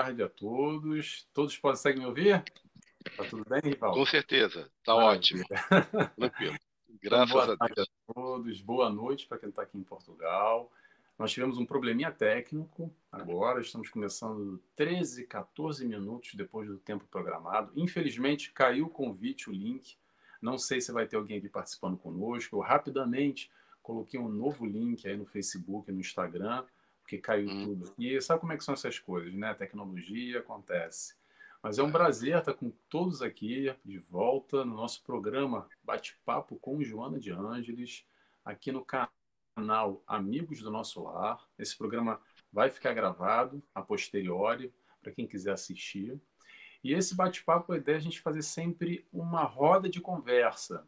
tarde a todos. Todos conseguem me ouvir? Tá tudo bem, Com Rivaldo? certeza, tá Maravilha. ótimo, tranquilo. Então, Graças boa a tarde a Deus. todos, boa noite para quem está aqui em Portugal. Nós tivemos um probleminha técnico agora, estamos começando 13, 14 minutos depois do tempo programado. Infelizmente, caiu o convite, o link. Não sei se vai ter alguém aqui participando conosco. Eu rapidamente coloquei um novo link aí no Facebook, no Instagram, porque caiu Hum, tudo. E sabe como é que são essas coisas, né? A tecnologia acontece. Mas é um prazer estar com todos aqui de volta no nosso programa Bate-Papo com Joana de Ângeles, aqui no canal Amigos do Nosso Lar. Esse programa vai ficar gravado a posteriori para quem quiser assistir. E esse bate-papo, a ideia é a gente fazer sempre uma roda de conversa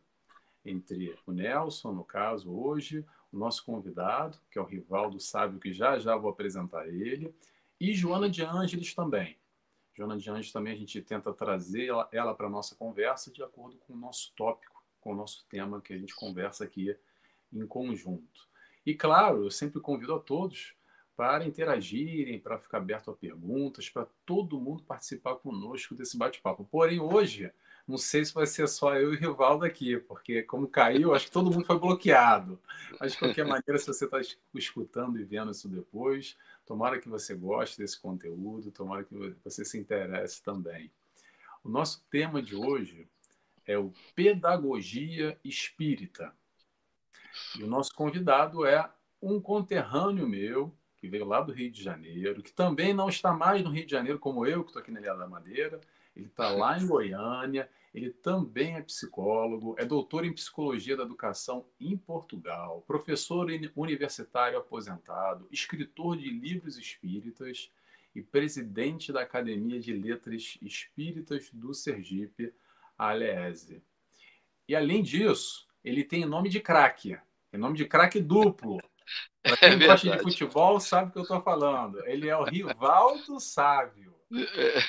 entre o Nelson, no caso, hoje, o nosso convidado, que é o Rivaldo Sábio, que já já vou apresentar ele, e Joana de Ângeles também. Joana de Anjos também a gente tenta trazer ela para a nossa conversa de acordo com o nosso tópico, com o nosso tema que a gente conversa aqui em conjunto. E claro, eu sempre convido a todos para interagirem, para ficar aberto a perguntas, para todo mundo participar conosco desse bate-papo. Porém, hoje, não sei se vai ser só eu e o Rivaldo aqui, porque como caiu, acho que todo mundo foi bloqueado. Mas, de qualquer maneira, se você está escutando e vendo isso depois, tomara que você goste desse conteúdo, tomara que você se interesse também. O nosso tema de hoje é o Pedagogia Espírita. E o nosso convidado é um conterrâneo meu, que veio lá do Rio de Janeiro, que também não está mais no Rio de Janeiro como eu, que estou aqui na Ilha da Madeira. Ele está lá em Goiânia. Ele também é psicólogo, é doutor em psicologia da educação em Portugal, professor universitário aposentado, escritor de livros espíritas e presidente da Academia de Letras Espíritas do Sergipe, a ALESE. E além disso, ele tem nome de craque. Tem nome de craque duplo. Para é quem gosta de verdade. futebol, sabe o que eu estou falando. Ele é o Rivaldo Sávio. É,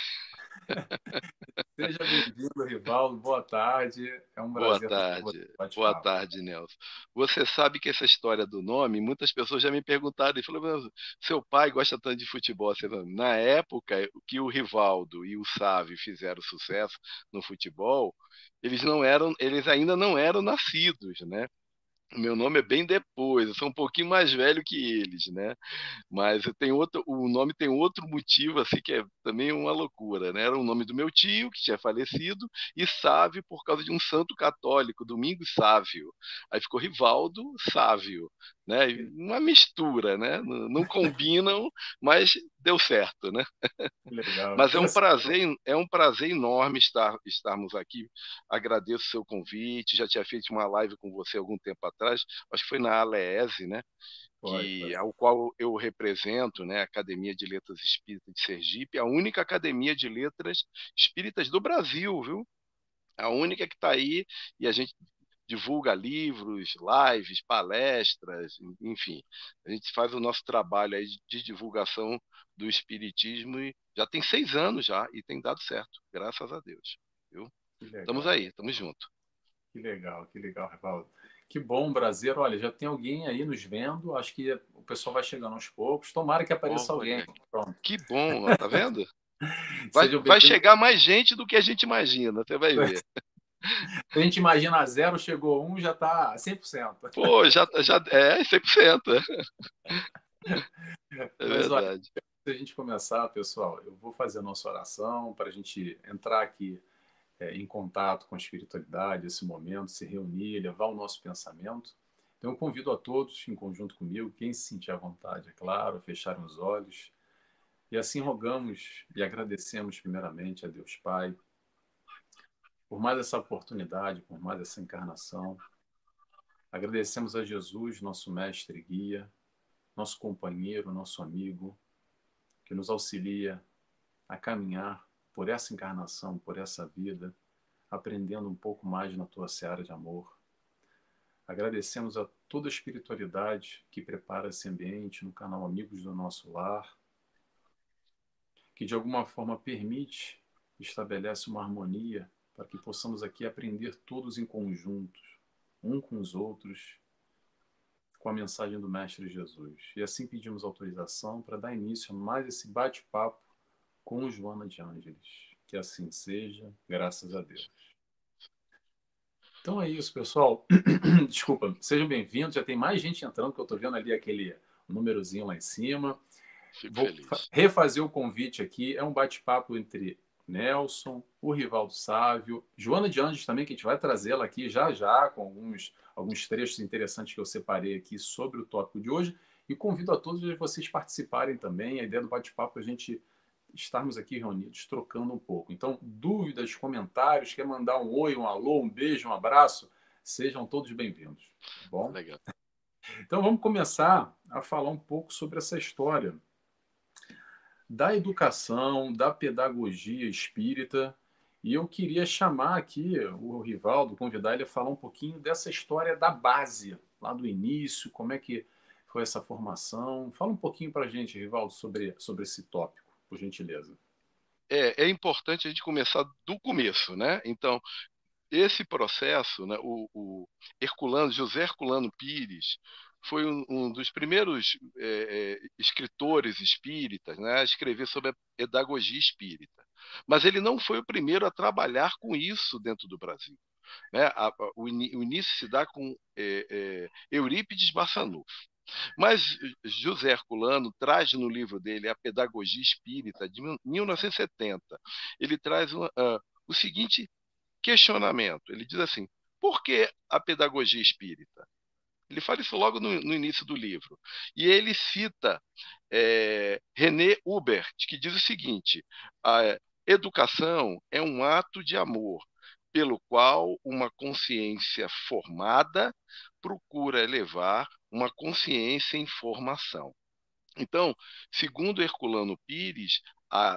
Seja bem-vindo, Rivaldo. Boa tarde. É um boa prazer estar com você tarde, no boa bate-papo. tarde, Nelson. Você sabe que essa história do nome, muitas pessoas já me perguntaram e falaram: "Mas seu pai gosta tanto de futebol?" Você fala, na época que o Rivaldo e o Sávio fizeram sucesso no futebol, eles ainda não eram nascidos, né? O meu nome é bem depois, eu sou um pouquinho mais velho que eles, né? Mas tem outro, o nome tem outro motivo, assim, que é também uma loucura, né? Era o nome do meu tio, que tinha falecido, e Sávio por causa de um santo católico, Domingos Sávio. Aí ficou Rivaldo Sávio, né? E uma mistura, né? Não, não combinam, mas deu certo, né? Que legal. Mas Esse, é um prazer enorme estarmos aqui. Agradeço o seu convite. Já tinha feito uma live com você algum tempo atrás, acho que foi na Alese, né? foi. Ao qual eu represento, né, a Academia de Letras Espíritas de Sergipe, a única academia de letras espíritas do Brasil, viu? A única que está aí e a gente divulga livros, lives, palestras, enfim. A gente faz o nosso trabalho aí de divulgação do espiritismo e já tem 6 anos já e tem dado certo, graças a Deus, viu? Que Estamos legal. aí, estamos juntos. Que legal, Rivaldo. Que bom, Brasileiro. Olha, já tem alguém aí nos vendo. Acho que o pessoal vai chegando aos poucos. Tomara que apareça alguém. Olha, Pronto. que bom, ó, tá vendo? Sejam Vai bem-vindos. chegar mais gente do que a gente imagina, você vai ver. A gente imagina zero, chegou um, já está 100%. Pô, já é 100%. É Mas olha, verdade. se a gente começar, pessoal, eu vou fazer a nossa oração para a gente entrar aqui em contato com a espiritualidade, esse momento, se reunir, levar o nosso pensamento. Então, eu convido a todos, em conjunto comigo, quem se sentir à vontade, é claro, a fecharem os olhos. E assim rogamos e agradecemos primeiramente a Deus Pai por mais essa oportunidade, por mais essa encarnação. Agradecemos a Jesus, nosso mestre e guia, nosso companheiro, nosso amigo, que nos auxilia a caminhar por essa encarnação, por essa vida, aprendendo um pouco mais na tua seara de amor. Agradecemos a toda a espiritualidade que prepara esse ambiente no canal Amigos do Nosso Lar, que de alguma forma permite, estabelece uma harmonia para que possamos aqui aprender todos em conjunto, um com os outros, com a mensagem do Mestre Jesus. E assim pedimos autorização para dar início a mais esse bate-papo com Joana de Ângeles. Que assim seja, graças a Deus. Então é isso, pessoal. Desculpa, sejam bem-vindos. Já tem mais gente entrando, que eu estou vendo ali aquele númerozinho lá em cima. Fico Vou feliz. refazer o convite aqui. É um bate-papo entre Nelson, o Rivaldo Sávio, Joana de Anjos também, que a gente vai trazê-la aqui já já, com alguns trechos interessantes que eu separei aqui sobre o tópico de hoje. E convido a todos vocês participarem também. A ideia do bate-papo é a gente estarmos aqui reunidos, trocando um pouco. Então, dúvidas, comentários, quer mandar um oi, um alô, um beijo, um abraço, sejam todos bem-vindos. Tá bom? Legal. Então, vamos começar a falar um pouco sobre essa história da educação, da pedagogia espírita. E eu queria chamar aqui o Rivaldo, convidar ele a falar um pouquinho dessa história da base, lá do início, como é que foi essa formação. Fala um pouquinho para a gente, Rivaldo, sobre esse tópico, por gentileza. É importante a gente começar do começo, né? Então, esse processo, né, José Herculano Pires, foi um dos primeiros escritores espíritas, né, a escrever sobre a pedagogia espírita. Mas ele não foi o primeiro a trabalhar com isso dentro do Brasil. Né? O início se dá com Eurípides Barçanufo. Mas José Herculano traz no livro dele A Pedagogia Espírita, de 1970, ele traz o seguinte questionamento. Ele diz assim: por que a pedagogia espírita? Ele fala isso logo no início do livro. E ele cita René Hubert, que diz o seguinte: a educação é um ato de amor, pelo qual uma consciência formada procura elevar uma consciência em formação. Então, segundo Herculano Pires, a,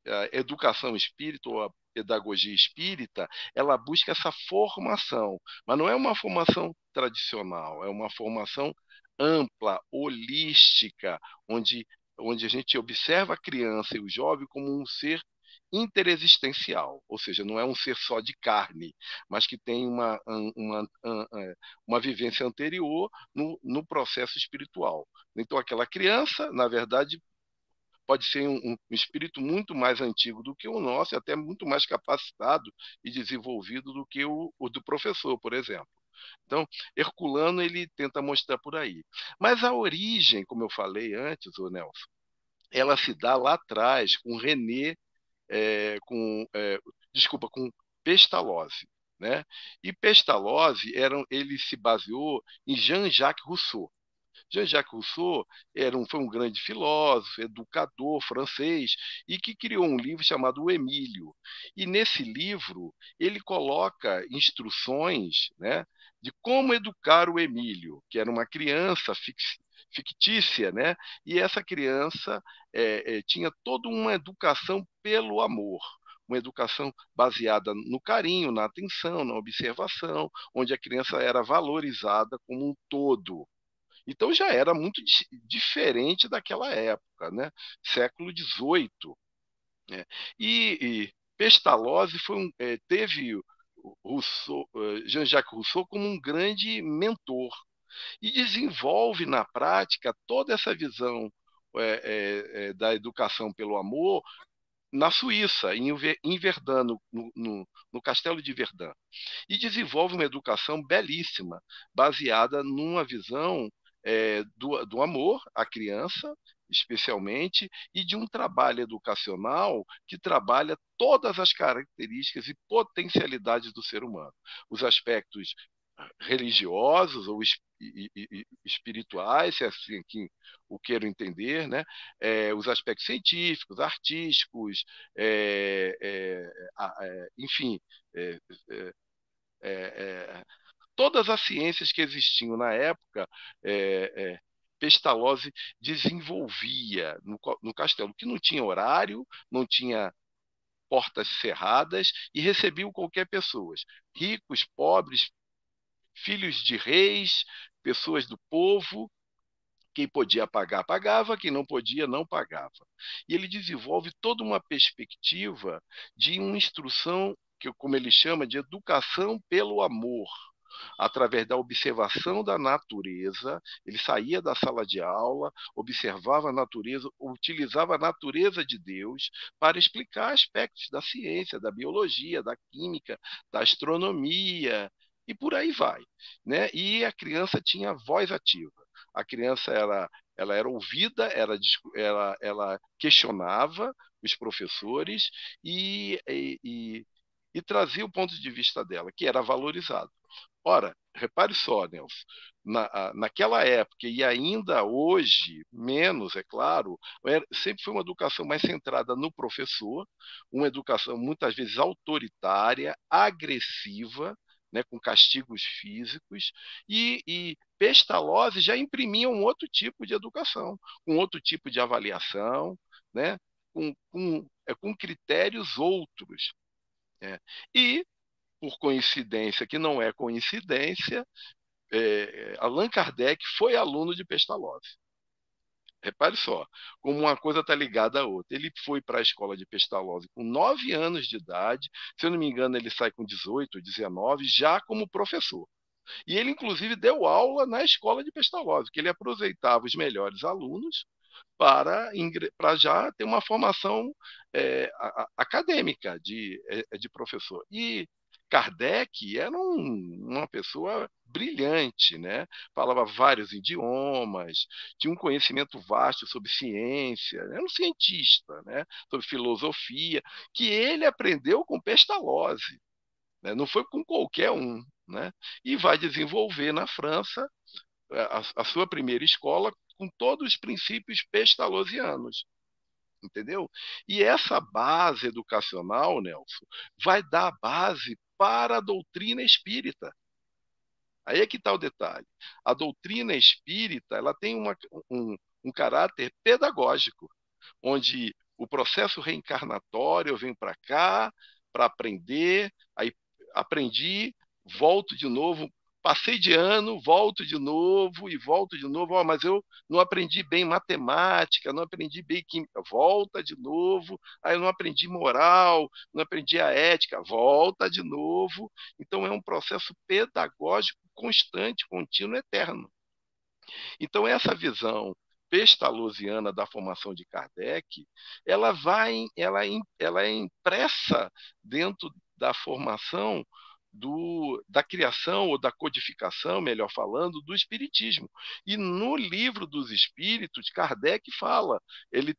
a educação espírita ou a pedagogia espírita, ela busca essa formação, mas não é uma formação tradicional, é uma formação ampla, holística, onde a gente observa a criança e o jovem como um ser interexistencial, ou seja, não é um ser só de carne, mas que tem uma vivência anterior no processo espiritual. Então, aquela criança, na verdade, pode ser um espírito muito mais antigo do que o nosso, e até muito mais capacitado e desenvolvido do que o do professor, por exemplo. Então, Herculano ele tenta mostrar por aí. Mas a origem, como eu falei antes, o Nelson, ela se dá lá atrás com René, desculpa, com Pestalozzi. Né? E Pestalozzi ele se baseou em Jean-Jacques Rousseau. Jean-Jacques Rousseau foi um grande filósofo, educador francês e que criou um livro chamado O Emílio. E nesse livro ele coloca instruções, né, de como educar o Emílio, que era uma criança fictícia, né? E essa criança tinha toda uma educação pelo amor. Uma educação baseada no carinho, na atenção, na observação, onde a criança era valorizada como um todo. Então já era muito diferente daquela época, né? Século XVIII. Né? E Pestalozzi teve Rousseau, Jean-Jacques Rousseau como um grande mentor e desenvolve na prática toda essa visão da educação pelo amor na Suíça, em Verdun, no Castelo de Verdun. E desenvolve uma educação belíssima, baseada numa visão do amor à criança, especialmente, e de um trabalho educacional que trabalha todas as características e potencialidades do ser humano. Os aspectos religiosos ou espirituais, se assim aqui o queiro entender, né? Os aspectos científicos, artísticos, enfim, é, é, todas as ciências que existiam na época, Pestalozzi desenvolvia no castelo, que não tinha horário, não tinha portas cerradas e recebiam qualquer pessoa, ricos, pobres, filhos de reis, pessoas do povo. Quem podia pagar, pagava, quem não podia, não pagava. E ele desenvolve toda uma perspectiva de uma instrução, que, como ele chama, de educação pelo amor. através da observação da natureza. Ele saía da sala de aula, observava a natureza, utilizava a natureza de Deus para explicar aspectos da ciência, da biologia, da química, da astronomia, e por aí vai, né? E a criança tinha voz ativa. A criança ela era ouvida, ela questionava os professores e trazia o ponto de vista dela, que era valorizado. Ora, repare só, Nelson, naquela época e ainda hoje, menos, é claro, sempre foi uma educação mais centrada no professor, uma educação muitas vezes autoritária, agressiva, né, com castigos físicos, e Pestalozzi já imprimia um outro tipo de educação, um outro tipo de avaliação, né, com critérios outros. Né? E, por coincidência, que não é coincidência, Allan Kardec foi aluno de Pestalozzi. Repare só, como uma coisa está ligada à outra. Ele foi para a escola de Pestalozzi com 9 anos de idade, se eu não me engano, ele sai com 18 ou 19, já como professor. E ele, inclusive, deu aula na escola de Pestalozzi, que ele aproveitava os melhores alunos para já ter uma formação acadêmica de professor. E Kardec era uma pessoa brilhante, né? Falava vários idiomas, tinha um conhecimento vasto sobre ciência, era um cientista, né? Sobre filosofia, que ele aprendeu com Pestalozzi, né? Não foi com qualquer um. Né? E vai desenvolver na França a sua primeira escola com todos os princípios pestalozzianos, entendeu? E essa base educacional, Nelson, vai dar base para a doutrina espírita. Aí é que está o detalhe. A doutrina espírita ela tem um caráter pedagógico, onde o processo reencarnatório eu venho para cá para aprender, aí aprendi, volto de novo, passei de ano, volto de novo e volto de novo. Oh, mas eu não aprendi bem matemática, não aprendi bem química, volta de novo. Aí eu não aprendi moral, não aprendi a ética, volta de novo. Então é um processo pedagógico constante, contínuo, eterno. Então essa visão pestalozziana da formação de Kardec, ela é impressa dentro da formação da criação ou da codificação, melhor falando, do Espiritismo. E no livro dos Espíritos, Kardec fala, ele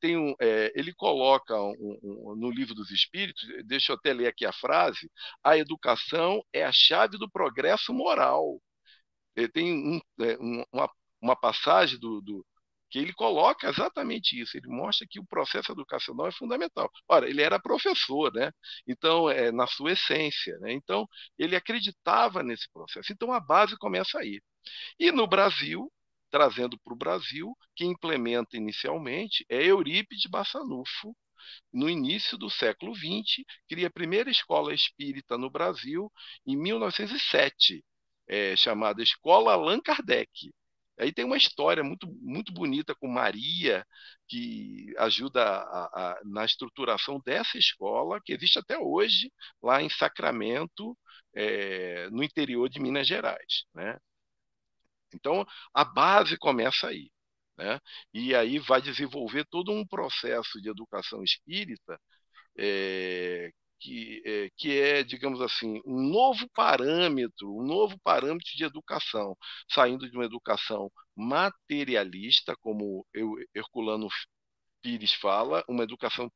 coloca no livro dos Espíritos, deixa eu até ler aqui a frase, a educação é a chave do progresso moral. Tem uma passagem que ele coloca exatamente isso. Ele mostra que o processo educacional é fundamental. Ora, ele era professor, né? Então, na sua essência, né? Então, ele acreditava nesse processo. Então, a base começa aí. E no Brasil, trazendo para o Brasil, quem implementa inicialmente é Eurípides Bassanufo, no início do século XX, cria a primeira escola espírita no Brasil em 1907, chamada Escola Allan Kardec. Aí tem uma história muito, muito bonita com Maria, que ajuda na estruturação dessa escola, que existe até hoje, lá em Sacramento, no interior de Minas Gerais. Né? Então, a base começa aí. Né? E aí vai desenvolver todo um processo de educação espírita que é, digamos assim, um novo parâmetro de educação, saindo de uma educação materialista, como Herculano Pires fala, uma educação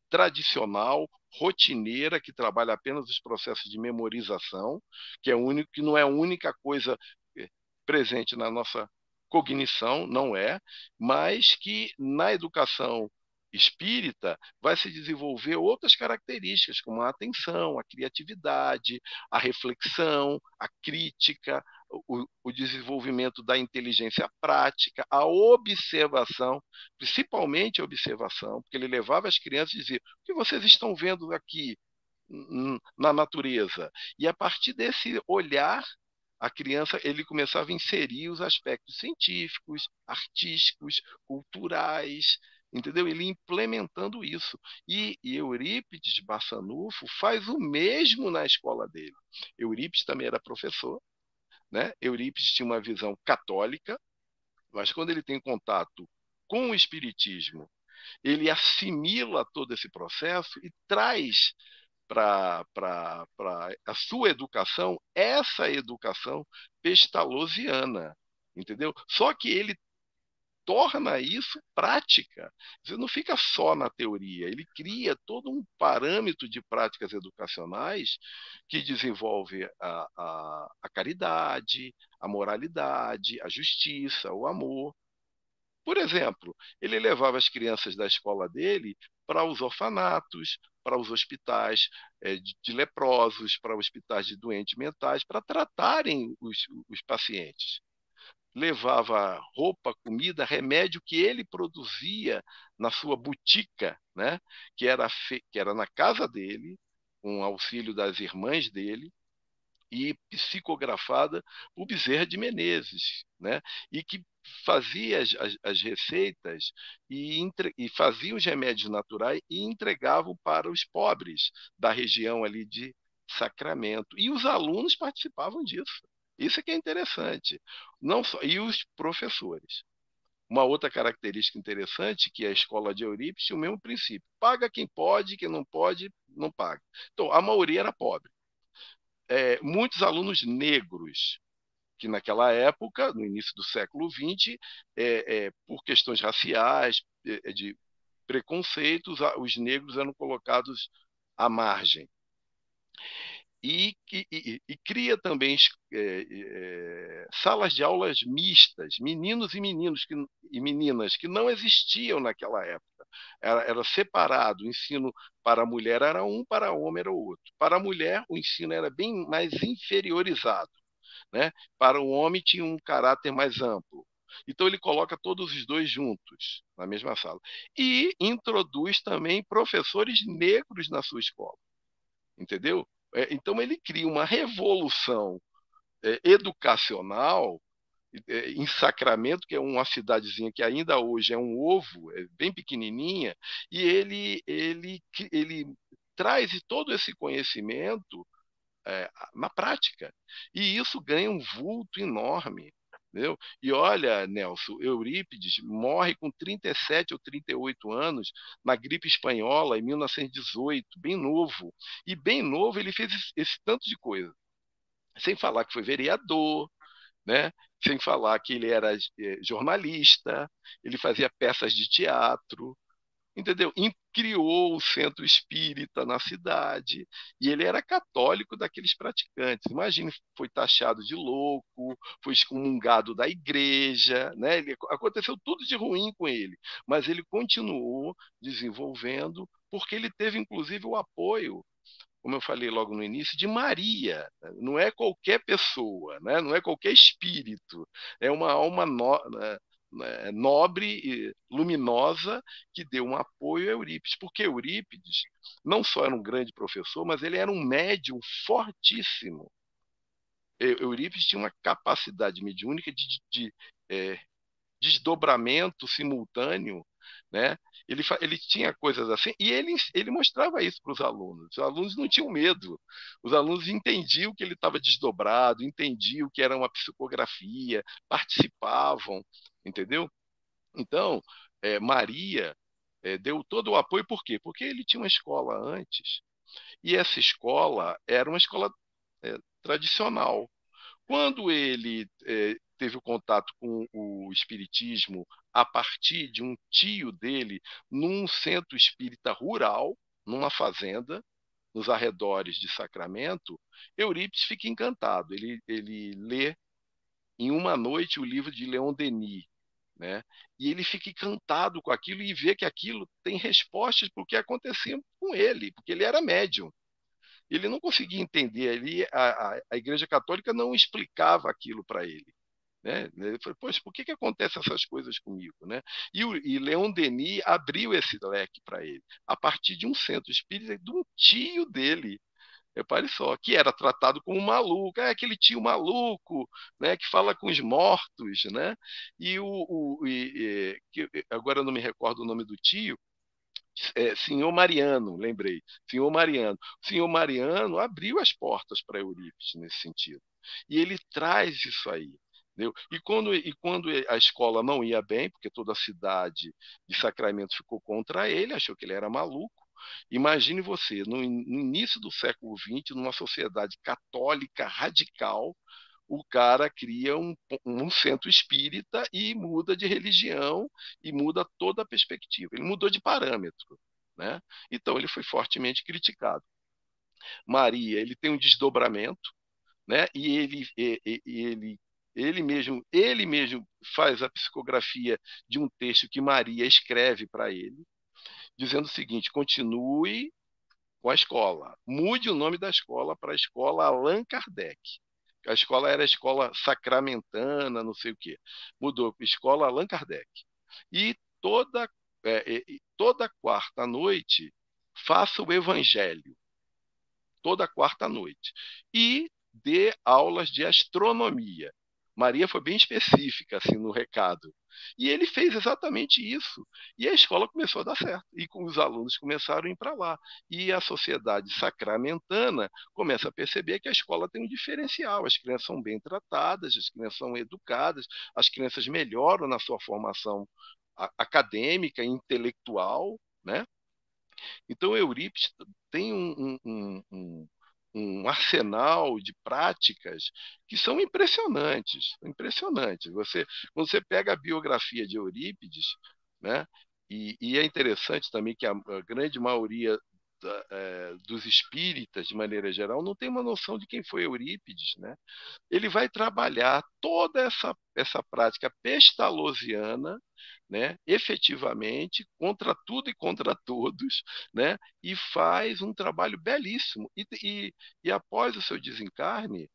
tradicional, rotineira, que trabalha apenas os processos de memorização, que não é a única coisa presente na nossa cognição, não é, mas que na educação espírita vai se desenvolver outras características, como a atenção, a criatividade, a reflexão, a crítica, o desenvolvimento da inteligência prática, a observação, principalmente a observação, porque ele levava as crianças e dizia: o que vocês estão vendo aqui na natureza? E a partir desse olhar a criança ele começava a inserir os aspectos científicos, artísticos, culturais, entendeu? Ele implementando isso. E Eurípides Bassanufo faz o mesmo na escola dele. Eurípides também era professor, né? Eurípides tinha uma visão católica, mas quando ele tem contato com o espiritismo, ele assimila todo esse processo e traz para a sua educação essa educação pestalozziana, entendeu? Só que ele torna isso prática. Você não fica só na teoria, ele cria todo um parâmetro de práticas educacionais que desenvolve a caridade, a moralidade, a justiça, o amor. Por exemplo, ele levava as crianças da escola dele para os orfanatos, para os hospitais de leprosos, para hospitais de doentes mentais, para tratarem os pacientes. Levava roupa, comida, remédio que ele produzia na sua botica, né? Que era na casa dele, com auxílio das irmãs dele, e psicografada por Bezerra de Menezes, né? E que fazia as receitas e fazia os remédios naturais e entregavam para os pobres da região ali de Sacramento. E os alunos participavam disso. Isso é que é interessante. Não só, e os professores. Uma outra característica interessante que a escola de Eurípides tinha o mesmo princípio. Paga quem pode, quem não pode, não paga. Então, a maioria era pobre. Muitos alunos negros, que naquela época, no início do século XX, por questões raciais, de preconceitos, os negros eram colocados à margem. E cria também salas de aulas mistas, meninos e meninas, que não existiam naquela época. Era separado, o ensino para a mulher era um, para o homem era o outro. Para a mulher, o ensino era bem mais inferiorizado, né? Para o homem, tinha um caráter mais amplo. Então, ele coloca todos os dois juntos na mesma sala. E introduz também professores negros na sua escola, entendeu? Então, ele cria uma revolução educacional em Sacramento, que é uma cidadezinha que ainda hoje é um ovo, é bem pequenininha, e ele traz todo esse conhecimento na prática. E isso ganha um vulto enorme. Entendeu? E olha, Nelson, Eurípides morre com 37 ou 38 anos na gripe espanhola em 1918, bem novo. E bem novo ele fez esse tanto de coisa. Sem falar que foi vereador, né? Sem falar que ele era jornalista, ele fazia peças de teatro, entendeu? E criou o centro espírita na cidade, e ele era católico daqueles praticantes. Imagine, foi taxado de louco, foi excomungado da igreja, né? Aconteceu tudo de ruim com ele, mas ele continuou desenvolvendo, porque ele teve inclusive o apoio, como eu falei logo no início, de Maria. Não é qualquer pessoa, né? Não é qualquer espírito, é uma alma nobre e luminosa que deu um apoio a Eurípides, porque Eurípides não só era um grande professor, mas ele era um médium fortíssimo. Eurípides tinha uma capacidade mediúnica de desdobramento simultâneo, né? Ele tinha coisas assim, e ele mostrava isso para os alunos. Os alunos não tinham medo. Os alunos entendiam que ele estava desdobrado, entendiam que era uma psicografia, participavam, entendeu? Então, Maria deu todo o apoio, por quê? Porque ele tinha uma escola antes, e essa escola era uma escola tradicional. Quando ele teve o contato com o espiritismo a partir de um tio dele num centro espírita rural, numa fazenda, nos arredores de Sacramento, Eurípides fica encantado. Ele lê em uma noite o livro de Leon Denis, né? E ele fica encantado com aquilo e vê que aquilo tem respostas para o que acontecia com ele, porque ele era médium. Ele não conseguia entender ali, a Igreja Católica não explicava aquilo para ele. Né? Ele falou, poxa, por que acontecem essas coisas comigo? Né? E Leon Denis abriu esse leque para ele, a partir de um centro espírita de um tio dele, repare só, que era tratado como um maluco, aquele tio maluco, né, que fala com os mortos, né? Agora eu não me recordo o nome do tio, Senhor Mariano, lembrei. Senhor Mariano. O senhor Mariano abriu as portas para Eurípides nesse sentido. E ele traz isso aí. Entendeu? E quando a escola não ia bem, porque toda a cidade de Sacramento ficou contra ele, achou que ele era maluco. Imagine você, no início do século XX, numa sociedade católica radical, o cara cria um centro espírita e muda de religião e muda toda a perspectiva. Ele mudou de parâmetro, né? Então ele foi fortemente criticado. Maria, ele tem um desdobramento, né? E ele mesmo faz a psicografia de um texto que Maria escreve para ele, dizendo o seguinte: continue com a escola, mude o nome da escola para a escola Allan Kardec. A escola era a escola sacramentana, não sei o quê. Mudou para a escola Allan Kardec. E toda quarta noite faça o evangelho. Toda quarta noite. E dê aulas de astronomia. Maria foi bem específica assim no recado. E ele fez exatamente isso. E a escola começou a dar certo. E os alunos começaram a ir para lá. E a sociedade sacramentana começa a perceber que a escola tem um diferencial. As crianças são bem tratadas, as crianças são educadas, as crianças melhoram na sua formação acadêmica, intelectual, né? Então, Eurípides tem um arsenal de práticas que são impressionantes, impressionantes. Quando você pega a biografia de Eurípides, né, e é interessante também que a grande maioria dos espíritas, de maneira geral, não tem uma noção de quem foi Eurípides, né? Ele vai trabalhar toda essa prática pestalozziana, né, efetivamente, contra tudo e contra todos, né, e faz um trabalho belíssimo. E após o seu desencarne,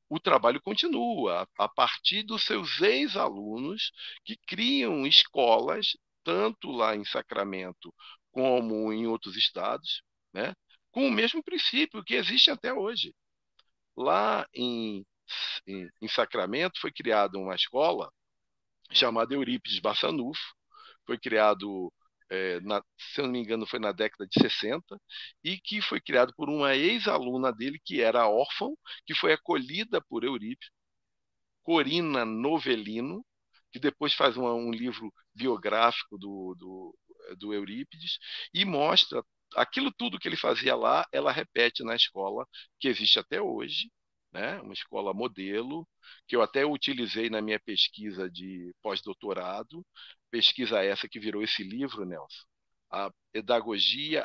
o trabalho continua a partir dos seus ex-alunos, que criam escolas, tanto lá em Sacramento como em outros estados, né, com o mesmo princípio que existe até hoje. Lá em Sacramento foi criada uma escola chamada Eurípides Bassanufo, foi criado, se eu não me engano, foi na década de 60, e que foi criado por uma ex-aluna dele, que era órfã, que foi acolhida por Eurípides, Corina Novellino, que depois faz um livro biográfico do Eurípides, e mostra aquilo tudo que ele fazia lá, ela repete na escola, que existe até hoje, né? Uma escola modelo, que eu até utilizei na minha pesquisa de pós-doutorado, pesquisa essa que virou esse livro, Nelson. A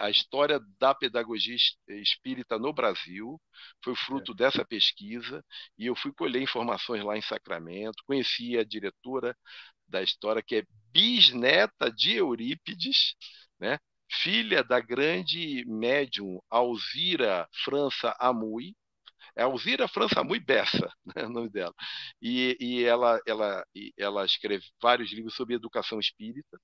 história da pedagogia espírita no Brasil, foi É. fruto dessa pesquisa, e eu fui colher informações lá em Sacramento, conheci a diretora da história, que é bisneta de Eurípides, né? Filha da grande médium Alzira França Amuy, é Alzira França Amuy Bessa, né, o nome dela. E ela escreve vários livros sobre educação espírita,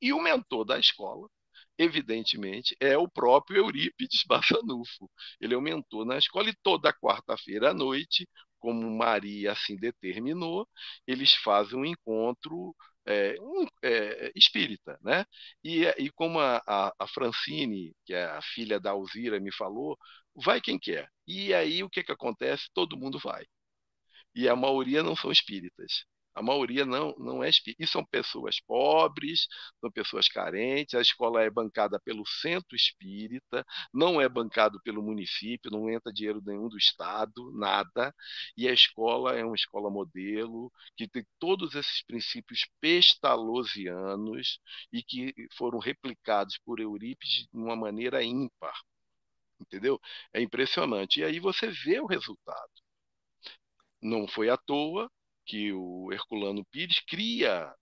e o mentor da escola, evidentemente, é o próprio Eurípides Bassanufo. Ele é o mentor na escola, e toda quarta-feira à noite, como Maria assim determinou, eles fazem um encontro espírita, né? E como a Francine, que é a filha da Alzira, me falou, vai quem quer. E aí o que acontece? Todo mundo vai. E a maioria não são espíritas. A maioria não é espírita. E são pessoas pobres, são pessoas carentes. A escola é bancada pelo centro espírita, não é bancado pelo município, não entra dinheiro nenhum do Estado, nada. E a escola é uma escola modelo, que tem todos esses princípios pestalozzianos e que foram replicados por Eurípides de uma maneira ímpar. Entendeu? É impressionante. E aí você vê o resultado. Não foi à toa que o Herculano Pires cria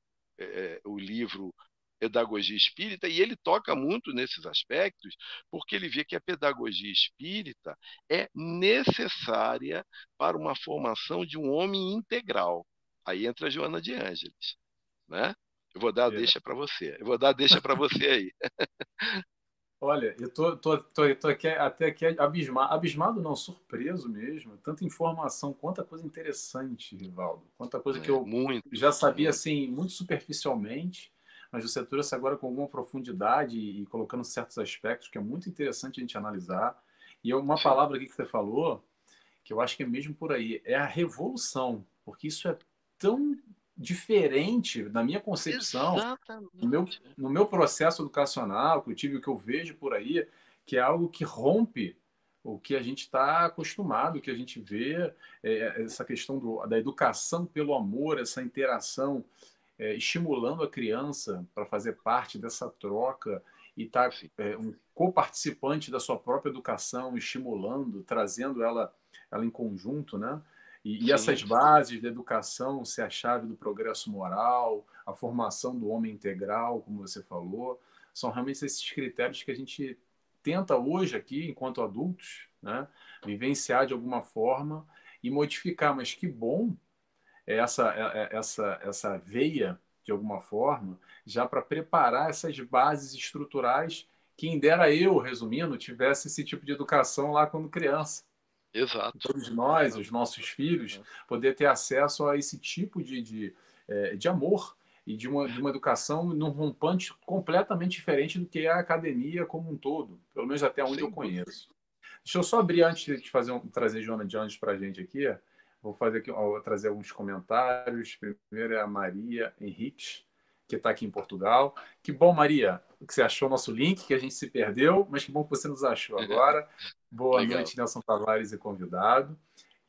o livro Pedagogia Espírita, e ele toca muito nesses aspectos, porque ele vê que a pedagogia espírita é necessária para uma formação de um homem integral. Aí entra a Joana de Ângeles, né? Eu vou dar a É. deixa para você. Eu vou dar a deixa para você aí. Olha, eu tô aqui, até aqui abismado, abismado não, surpreso mesmo. Tanta informação, quanta coisa interessante, Rivaldo. Quanta coisa que eu Muito, já sabia muito. assim, muito superficialmente, mas você trouxe agora com alguma profundidade e colocando certos aspectos que é muito interessante a gente analisar. E uma Sim. palavra aqui que você falou, que eu acho que é mesmo por aí, é a revolução, porque isso é tão diferente da minha concepção, Exatamente. no meu processo educacional, que eu tive, o que eu vejo por aí, que é algo que rompe o que a gente está acostumado, o que a gente vê, essa questão da educação pelo amor, essa interação, estimulando a criança para fazer parte dessa troca e estar Sim. um coparticipante da sua própria educação, estimulando, trazendo ela em conjunto, né? E essas Sim. bases da educação ser a chave do progresso moral, a formação do homem integral, como você falou, são realmente esses critérios que a gente tenta hoje aqui, enquanto adultos, né, vivenciar de alguma forma e modificar. Mas que bom essa veia, de alguma forma, já para preparar essas bases estruturais. Quem dera eu, resumindo, tivesse esse tipo de educação lá quando criança. Exato. Todos nós, Exato. os nossos filhos, É. poder ter acesso a esse tipo de amor e de uma educação num rompante completamente diferente do que é a academia como um todo, pelo menos até onde eu Sem dúvida. conheço. Deixa eu só abrir antes de fazer trazer Joana de Anjos para a gente aqui. Vou fazer aqui, ó, trazer alguns comentários. Primeiro é a Maria Henriques, que está aqui em Portugal. Que bom, Maria, que você achou nosso link, que a gente se perdeu, mas que bom que você nos achou agora. Boa Legal. noite, Nelson Tavares e convidado.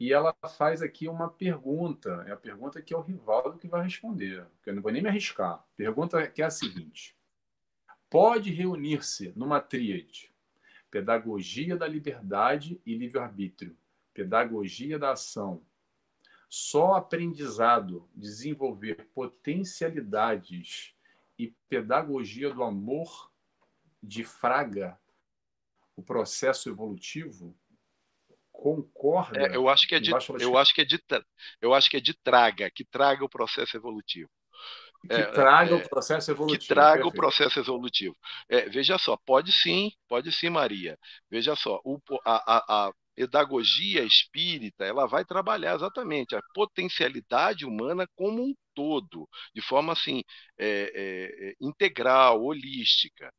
E ela faz aqui uma pergunta, é a pergunta que é o Rivaldo que vai responder, que eu não vou nem me arriscar. A pergunta que é a seguinte: pode reunir-se numa tríade pedagogia da liberdade e livre-arbítrio, pedagogia da ação, só aprendizado, desenvolver potencialidades e pedagogia do amor de Fraga, o processo evolutivo, concorda? Eu acho que é de, Embaixo ela eu escreve acho que é de, eu acho que é de traga, que traga o processo evolutivo. É, que é, traga o é, processo que evolutivo. traga o Perfeito. processo evolutivo. Veja só, pode sim, Maria. Veja só, a pedagogia espírita, ela vai trabalhar exatamente a potencialidade humana como um todo, de forma assim, integral, holística.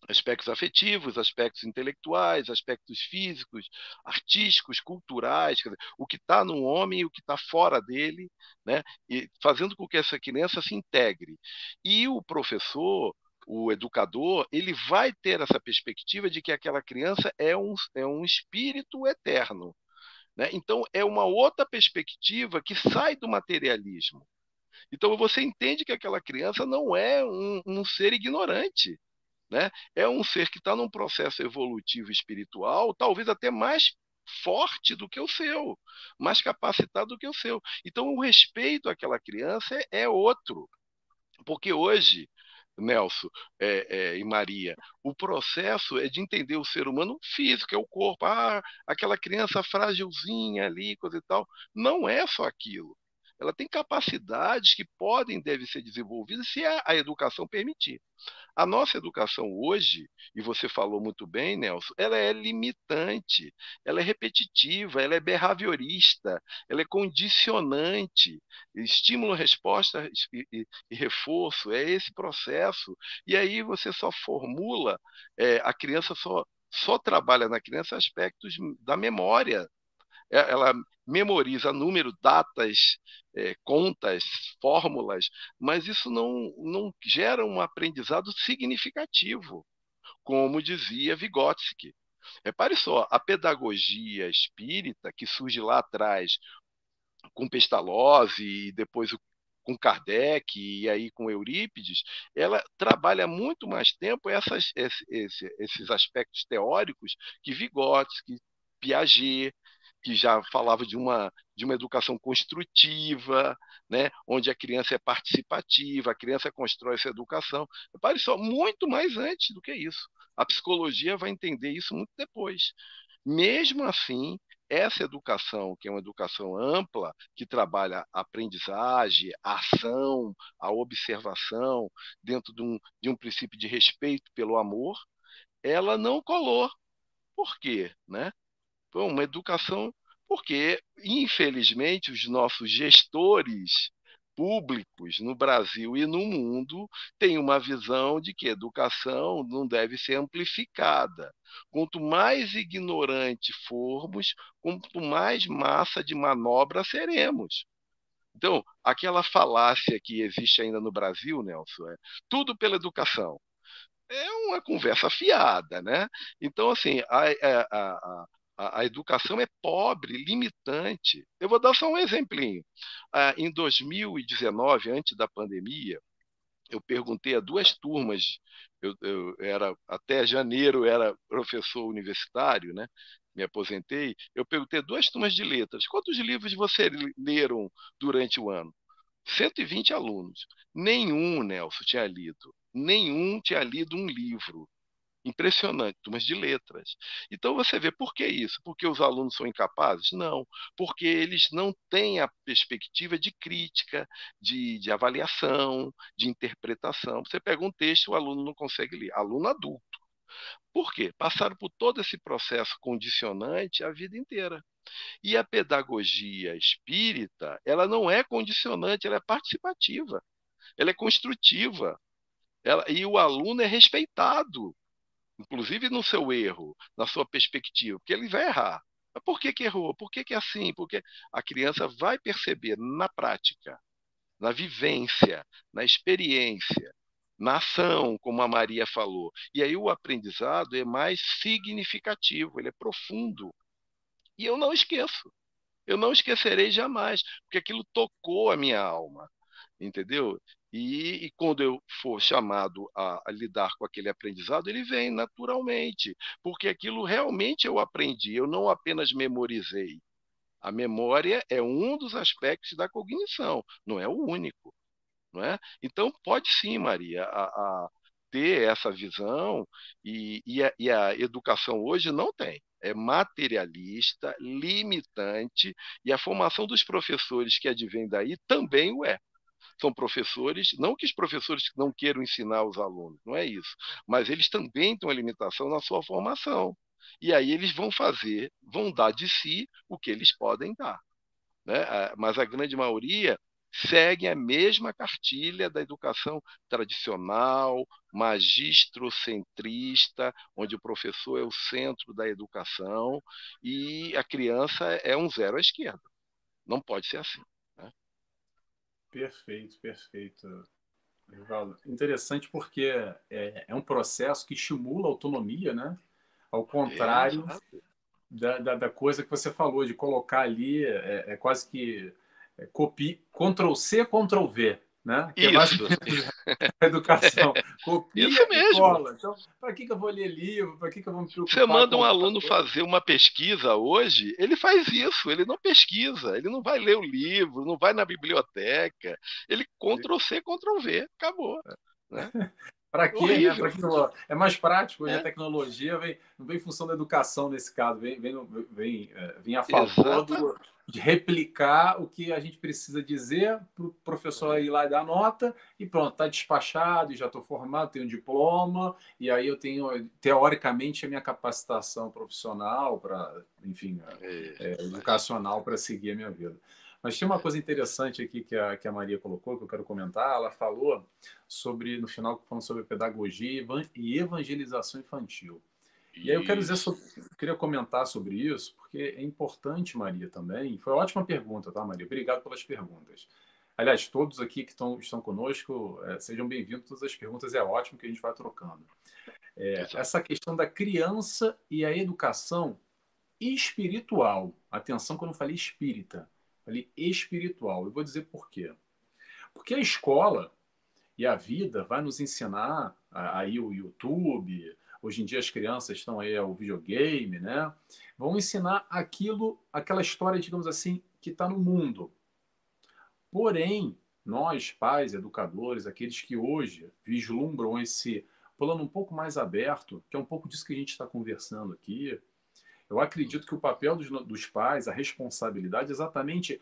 Aspectos afetivos, aspectos intelectuais, aspectos físicos, artísticos, culturais, quer dizer, o que está no homem e o que está fora dele, né? E fazendo com que essa criança se integre. E o professor, o educador, ele vai ter essa perspectiva de que aquela criança é um espírito eterno. Né? Então, é uma outra perspectiva que sai do materialismo. Então, você entende que aquela criança não é um ser ignorante, né? É um ser que está num processo evolutivo espiritual, talvez até mais forte do que o seu, mais capacitado do que o seu. Então, o respeito àquela criança é outro. Porque hoje, Nelson e Maria, o processo é de entender o ser humano físico, é o corpo. Ah, aquela criança frágilzinha ali, coisa e tal. Não é só aquilo. Ela tem capacidades que podem, devem ser desenvolvidas se a educação permitir. A nossa educação hoje, e você falou muito bem, Nelson, ela é limitante, ela é repetitiva, ela é behaviorista, ela é condicionante, estímulo, resposta e reforço, é esse processo. E aí você só formula, a criança só trabalha na criança aspectos da memória, ela memoriza número, datas, contas, fórmulas, mas isso não gera um aprendizado significativo, como dizia Vygotsky. Repare só, a pedagogia espírita, que surge lá atrás com Pestalozzi e depois com Kardec e aí com Eurípides, ela trabalha muito mais tempo esses aspectos teóricos que Vygotsky, Piaget, que já falava de uma educação construtiva, né, onde a criança é participativa, a criança constrói essa educação. Repare só, muito mais antes do que isso. A psicologia vai entender isso muito depois. Mesmo assim, essa educação, que é uma educação ampla, que trabalha a aprendizagem, a ação, a observação, dentro de um princípio de respeito pelo amor, ela não colou. Por quê? Né? Foi uma educação porque, infelizmente, os nossos gestores públicos no Brasil e no mundo têm uma visão de que educação não deve ser amplificada. Quanto mais ignorante formos, quanto mais massa de manobra seremos. Então, aquela falácia que existe ainda no Brasil, Nelson, é tudo pela educação. É uma conversa fiada, né? Então, assim, a educação é pobre, limitante. Eu vou dar só um exemplinho. Em 2019, antes da pandemia, eu perguntei a duas turmas, eu era até janeiro era professor universitário, né? Me aposentei. Eu perguntei a duas turmas de letras: quantos livros vocês leram durante o ano? 120 alunos. Nenhum, Nelson, tinha lido. Nenhum tinha lido um livro. Impressionante, turmas de letras. Então você vê por que isso? Porque os alunos são incapazes? Não, porque eles não têm a perspectiva de crítica, de avaliação, de interpretação. Você pega um texto, o aluno não consegue ler. Aluno adulto. Por quê? Passaram por todo esse processo condicionante a vida inteira. E a pedagogia espírita, ela não é condicionante, ela é participativa, ela é construtiva. E o aluno é respeitado, inclusive no seu erro, na sua perspectiva, porque ele vai errar. Mas por que que errou? Por que que é assim? Porque a criança vai perceber na prática, na vivência, na experiência, na ação, como a Maria falou. E aí o aprendizado é mais significativo, ele é profundo. E eu não esqueço. Eu não esquecerei jamais, porque aquilo tocou a minha alma, entendeu? E quando eu for chamado a lidar com aquele aprendizado, ele vem naturalmente, porque aquilo realmente eu aprendi, eu não apenas memorizei. A memória é um dos aspectos da cognição, não é o único, não é? Então, pode sim, Maria, ter essa visão, e a educação hoje não tem. É materialista, limitante, e a formação dos professores que advém daí também o é. São professores, não que os professores não queiram ensinar os alunos, não é isso, mas eles também têm uma limitação na sua formação. E aí eles vão fazer, vão dar de si o que eles podem dar, né? Mas a grande maioria segue a mesma cartilha da educação tradicional, magistocentrista, onde o professor é o centro da educação e a criança é um zero à esquerda. Não pode ser assim, né? Perfeito, perfeito, Rivaldo. Interessante porque é um processo que estimula a autonomia, né? Ao contrário Exato. da coisa que você falou, de colocar ali, quase que Ctrl C, Ctrl V, né? Que é Isso, basicamente a educação. isso Copia e mesmo. cola. Então, para que eu vou ler livro? Para que eu vou me Você preocupar manda com um o aluno computador? fazer uma pesquisa hoje, ele faz isso, ele não pesquisa, ele não vai ler o livro, não vai na biblioteca, ele Ctrl C, Ctrl V, acabou, né? Para quê, né? Para Horrível, que é mais prático? Hoje a né? tecnologia não vem em função da educação nesse caso, vem a favor Exatamente. de replicar o que a gente precisa dizer para o professor ir lá e dar nota e pronto, está despachado e já estou formado, tenho um diploma e aí eu tenho teoricamente a minha capacitação profissional para, enfim, Mas, educacional para seguir a minha vida. Mas tem uma coisa interessante aqui que a Maria colocou, que eu quero comentar. Ela falou sobre, no final, falando sobre pedagogia e evangelização infantil. E aí eu quero dizer, isso. queria comentar sobre isso, porque é importante, Maria, também. Foi uma ótima pergunta, tá, Maria? Obrigado pelas perguntas. Aliás, todos aqui que estão conosco, sejam bem-vindos. Todas as perguntas é ótimo que a gente vai trocando. Exato. Essa questão da criança e a educação espiritual. Atenção que eu não falei espírita, falei espiritual. Eu vou dizer por quê. Porque a escola e a vida vai nos ensinar, aí o YouTube, hoje em dia as crianças estão aí ao videogame, né? Vão ensinar aquela história, digamos assim, que está no mundo. Porém, nós, pais, educadores, aqueles que hoje vislumbram esse plano um pouco mais aberto, que é um pouco disso que a gente está conversando aqui, eu acredito que o papel dos pais, a responsabilidade, é exatamente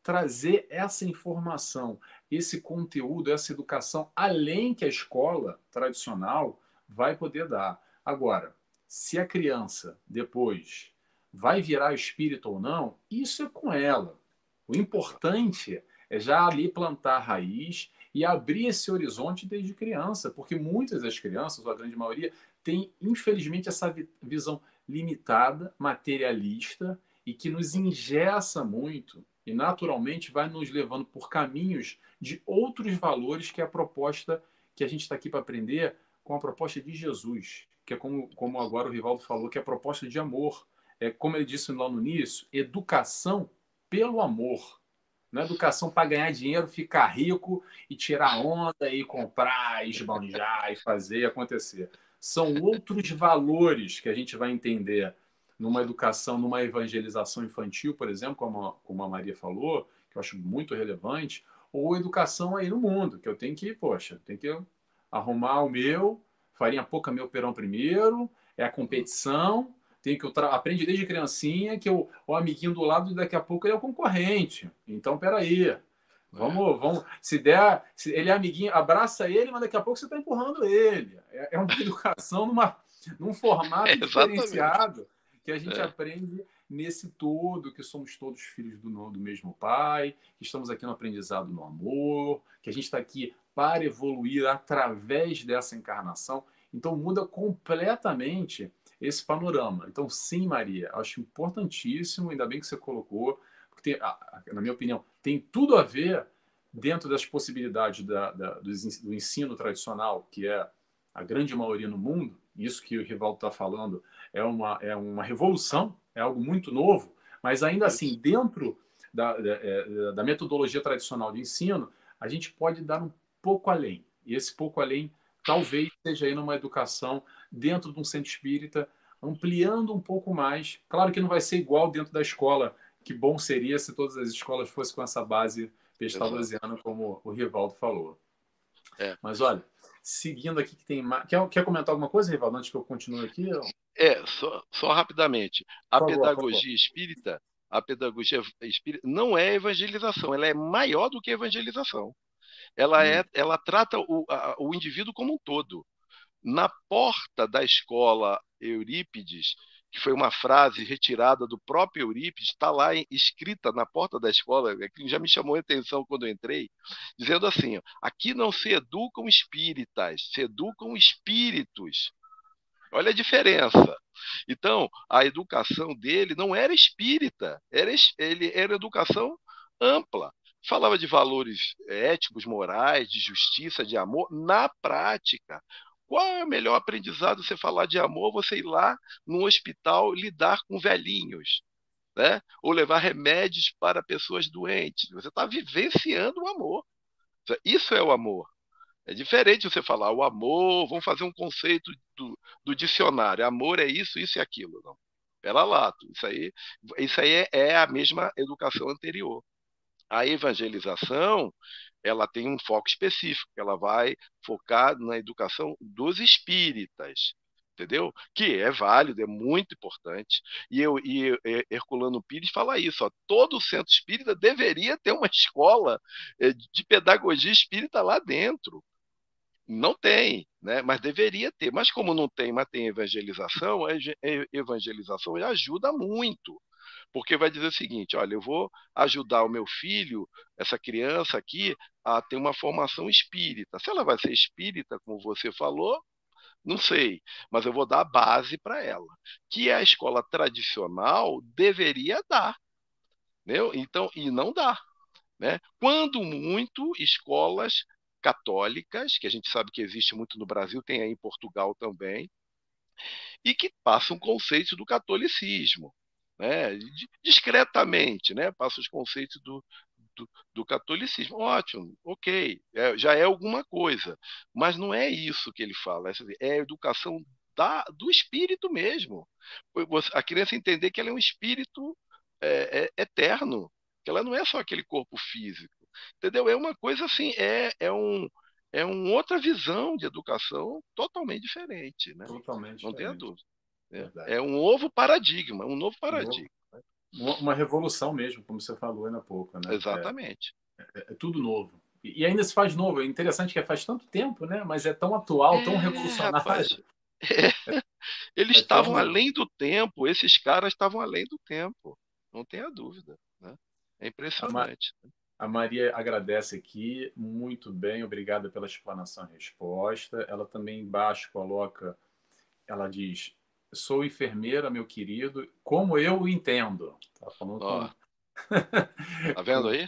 trazer essa informação, esse conteúdo, essa educação, além que a escola tradicional vai poder dar. Agora, se a criança depois vai virar espírito ou não, isso é com ela. O importante É já ali plantar a raiz e abrir esse horizonte desde criança, porque muitas das crianças, ou a grande maioria, tem, infelizmente, essa visão limitada, materialista, e que nos engessa muito e naturalmente vai nos levando por caminhos de outros valores que é a proposta que a gente está aqui para aprender com a proposta de Jesus, que é como agora o Rivaldo falou, que é a proposta de amor. É como ele disse lá no início, educação pelo amor. Não é educação para ganhar dinheiro, ficar rico e tirar onda e comprar, esbanjar e fazer e acontecer. São outros valores que a gente vai entender numa educação, numa evangelização infantil, por exemplo, como a Maria falou, que eu acho muito relevante, ou educação aí no mundo, que eu tenho que, poxa, tenho que arrumar o meu, farinha pouca, meu perão primeiro, é a competição, tem que aprende desde criancinha que o amiguinho do lado daqui a pouco ele é o concorrente. Então, peraí. Vamos. Se der, se ele é amiguinho, abraça ele, mas daqui a pouco você está empurrando ele. É uma educação num formato Exatamente. diferenciado que a gente É, aprende nesse todo, que somos todos filhos do mesmo pai, que estamos aqui no aprendizado no amor, que a gente está aqui para evoluir através dessa encarnação. Então muda completamente esse panorama. Então, sim, Maria, acho importantíssimo, ainda bem que você colocou, porque, na minha opinião, tem tudo a ver dentro das possibilidades do ensino tradicional, que é a grande maioria no mundo, isso que o Rivaldo está falando é uma revolução, é algo muito novo, mas ainda assim, isso. dentro da metodologia tradicional de ensino, a gente pode dar um pouco além. E esse pouco além talvez seja aí numa educação dentro de um centro espírita, ampliando um pouco mais. Claro que não vai ser igual dentro da escola. Que bom seria se todas as escolas fossem com essa base Exato. pestalozziana, como o Rivaldo falou. É. Mas olha, seguindo aqui que tem mais. Quer comentar alguma coisa, Rivaldo, antes que eu continue aqui? Só rapidamente. Por favor, por favor. A pedagogia espírita não é evangelização, ela é maior do que evangelização. Ela trata o indivíduo como um todo. Na porta da escola Eurípides, que foi uma frase retirada do próprio Eurípides, está lá escrita na porta da escola, que já me chamou a atenção quando eu entrei, dizendo assim: ó, aqui não se educam espíritas, se educam espíritos. Olha a diferença. Então, a educação dele não era espírita, ele era educação ampla. Falava de valores éticos, morais, de justiça, de amor, na prática. Qual é o melhor aprendizado você falar de amor? Você ir lá no hospital lidar com velhinhos, né? Ou levar remédios para pessoas doentes. Você está vivenciando o amor. Isso é o amor. É diferente você falar o amor, vamos fazer um conceito do dicionário. Amor é isso, isso e aquilo. Não. Pera lá, isso aí é a mesma educação anterior. A evangelização, ela tem um foco específico, ela vai focar na educação dos espíritas, entendeu? Que é válido, é muito importante. Herculano Pires fala isso, ó, todo centro espírita deveria ter uma escola de pedagogia espírita lá dentro. Não tem, né? Mas deveria ter. Mas como não tem, mas tem evangelização, a evangelização ajuda muito. Porque vai dizer o seguinte: olha, eu vou ajudar o meu filho, essa criança aqui, a ter uma formação espírita. Se ela vai ser espírita, como você falou, não sei, mas eu vou dar a base para ela, que a escola tradicional deveria dar, entendeu? Então, e não dá, né? Quando muito, escolas católicas, que a gente sabe que existe muito no Brasil, tem aí em Portugal também, e que passam conceitos do catolicismo, né? Discretamente, né? Passam os conceitos do catolicismo. Ótimo, ok, já é alguma coisa, mas não é isso que ele fala, é a educação do espírito mesmo. A criança entender que ela é um espírito eterno, que ela não é só aquele corpo físico, entendeu? É uma coisa assim, é uma outra visão de educação totalmente diferente, né? Totalmente Não tenha diferente. dúvida. É Verdade. um novo paradigma, um novo Novo. paradigma. Uma revolução mesmo, como você falou ainda há pouco, né? Exatamente. É tudo novo. E ainda se faz novo. É interessante que faz tanto tempo, né? Mas é tão atual, tão Rapaz, revolucionário. eles É estavam tão. além do tempo, esses caras estavam além do tempo, não tenha dúvida, né? É A, Ma- impressionante. A Maria agradece aqui, muito bem, obrigada pela explanação e resposta. Ela também embaixo coloca, ela diz, sou enfermeira, meu querido, como eu o entendo. Tá falando Ó, com... tá vendo aí?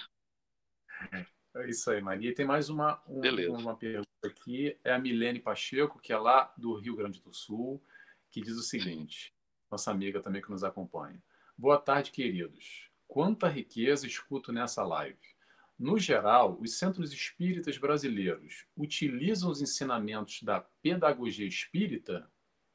É isso aí, Maria. E tem mais uma, Beleza. uma pergunta aqui, é a Milene Pacheco, que é lá do Rio Grande do Sul, que diz o Sim. seguinte, nossa amiga também que nos acompanha. Boa tarde, queridos. Quanta riqueza escuto nessa live. No geral, os centros espíritas brasileiros utilizam os ensinamentos da pedagogia espírita?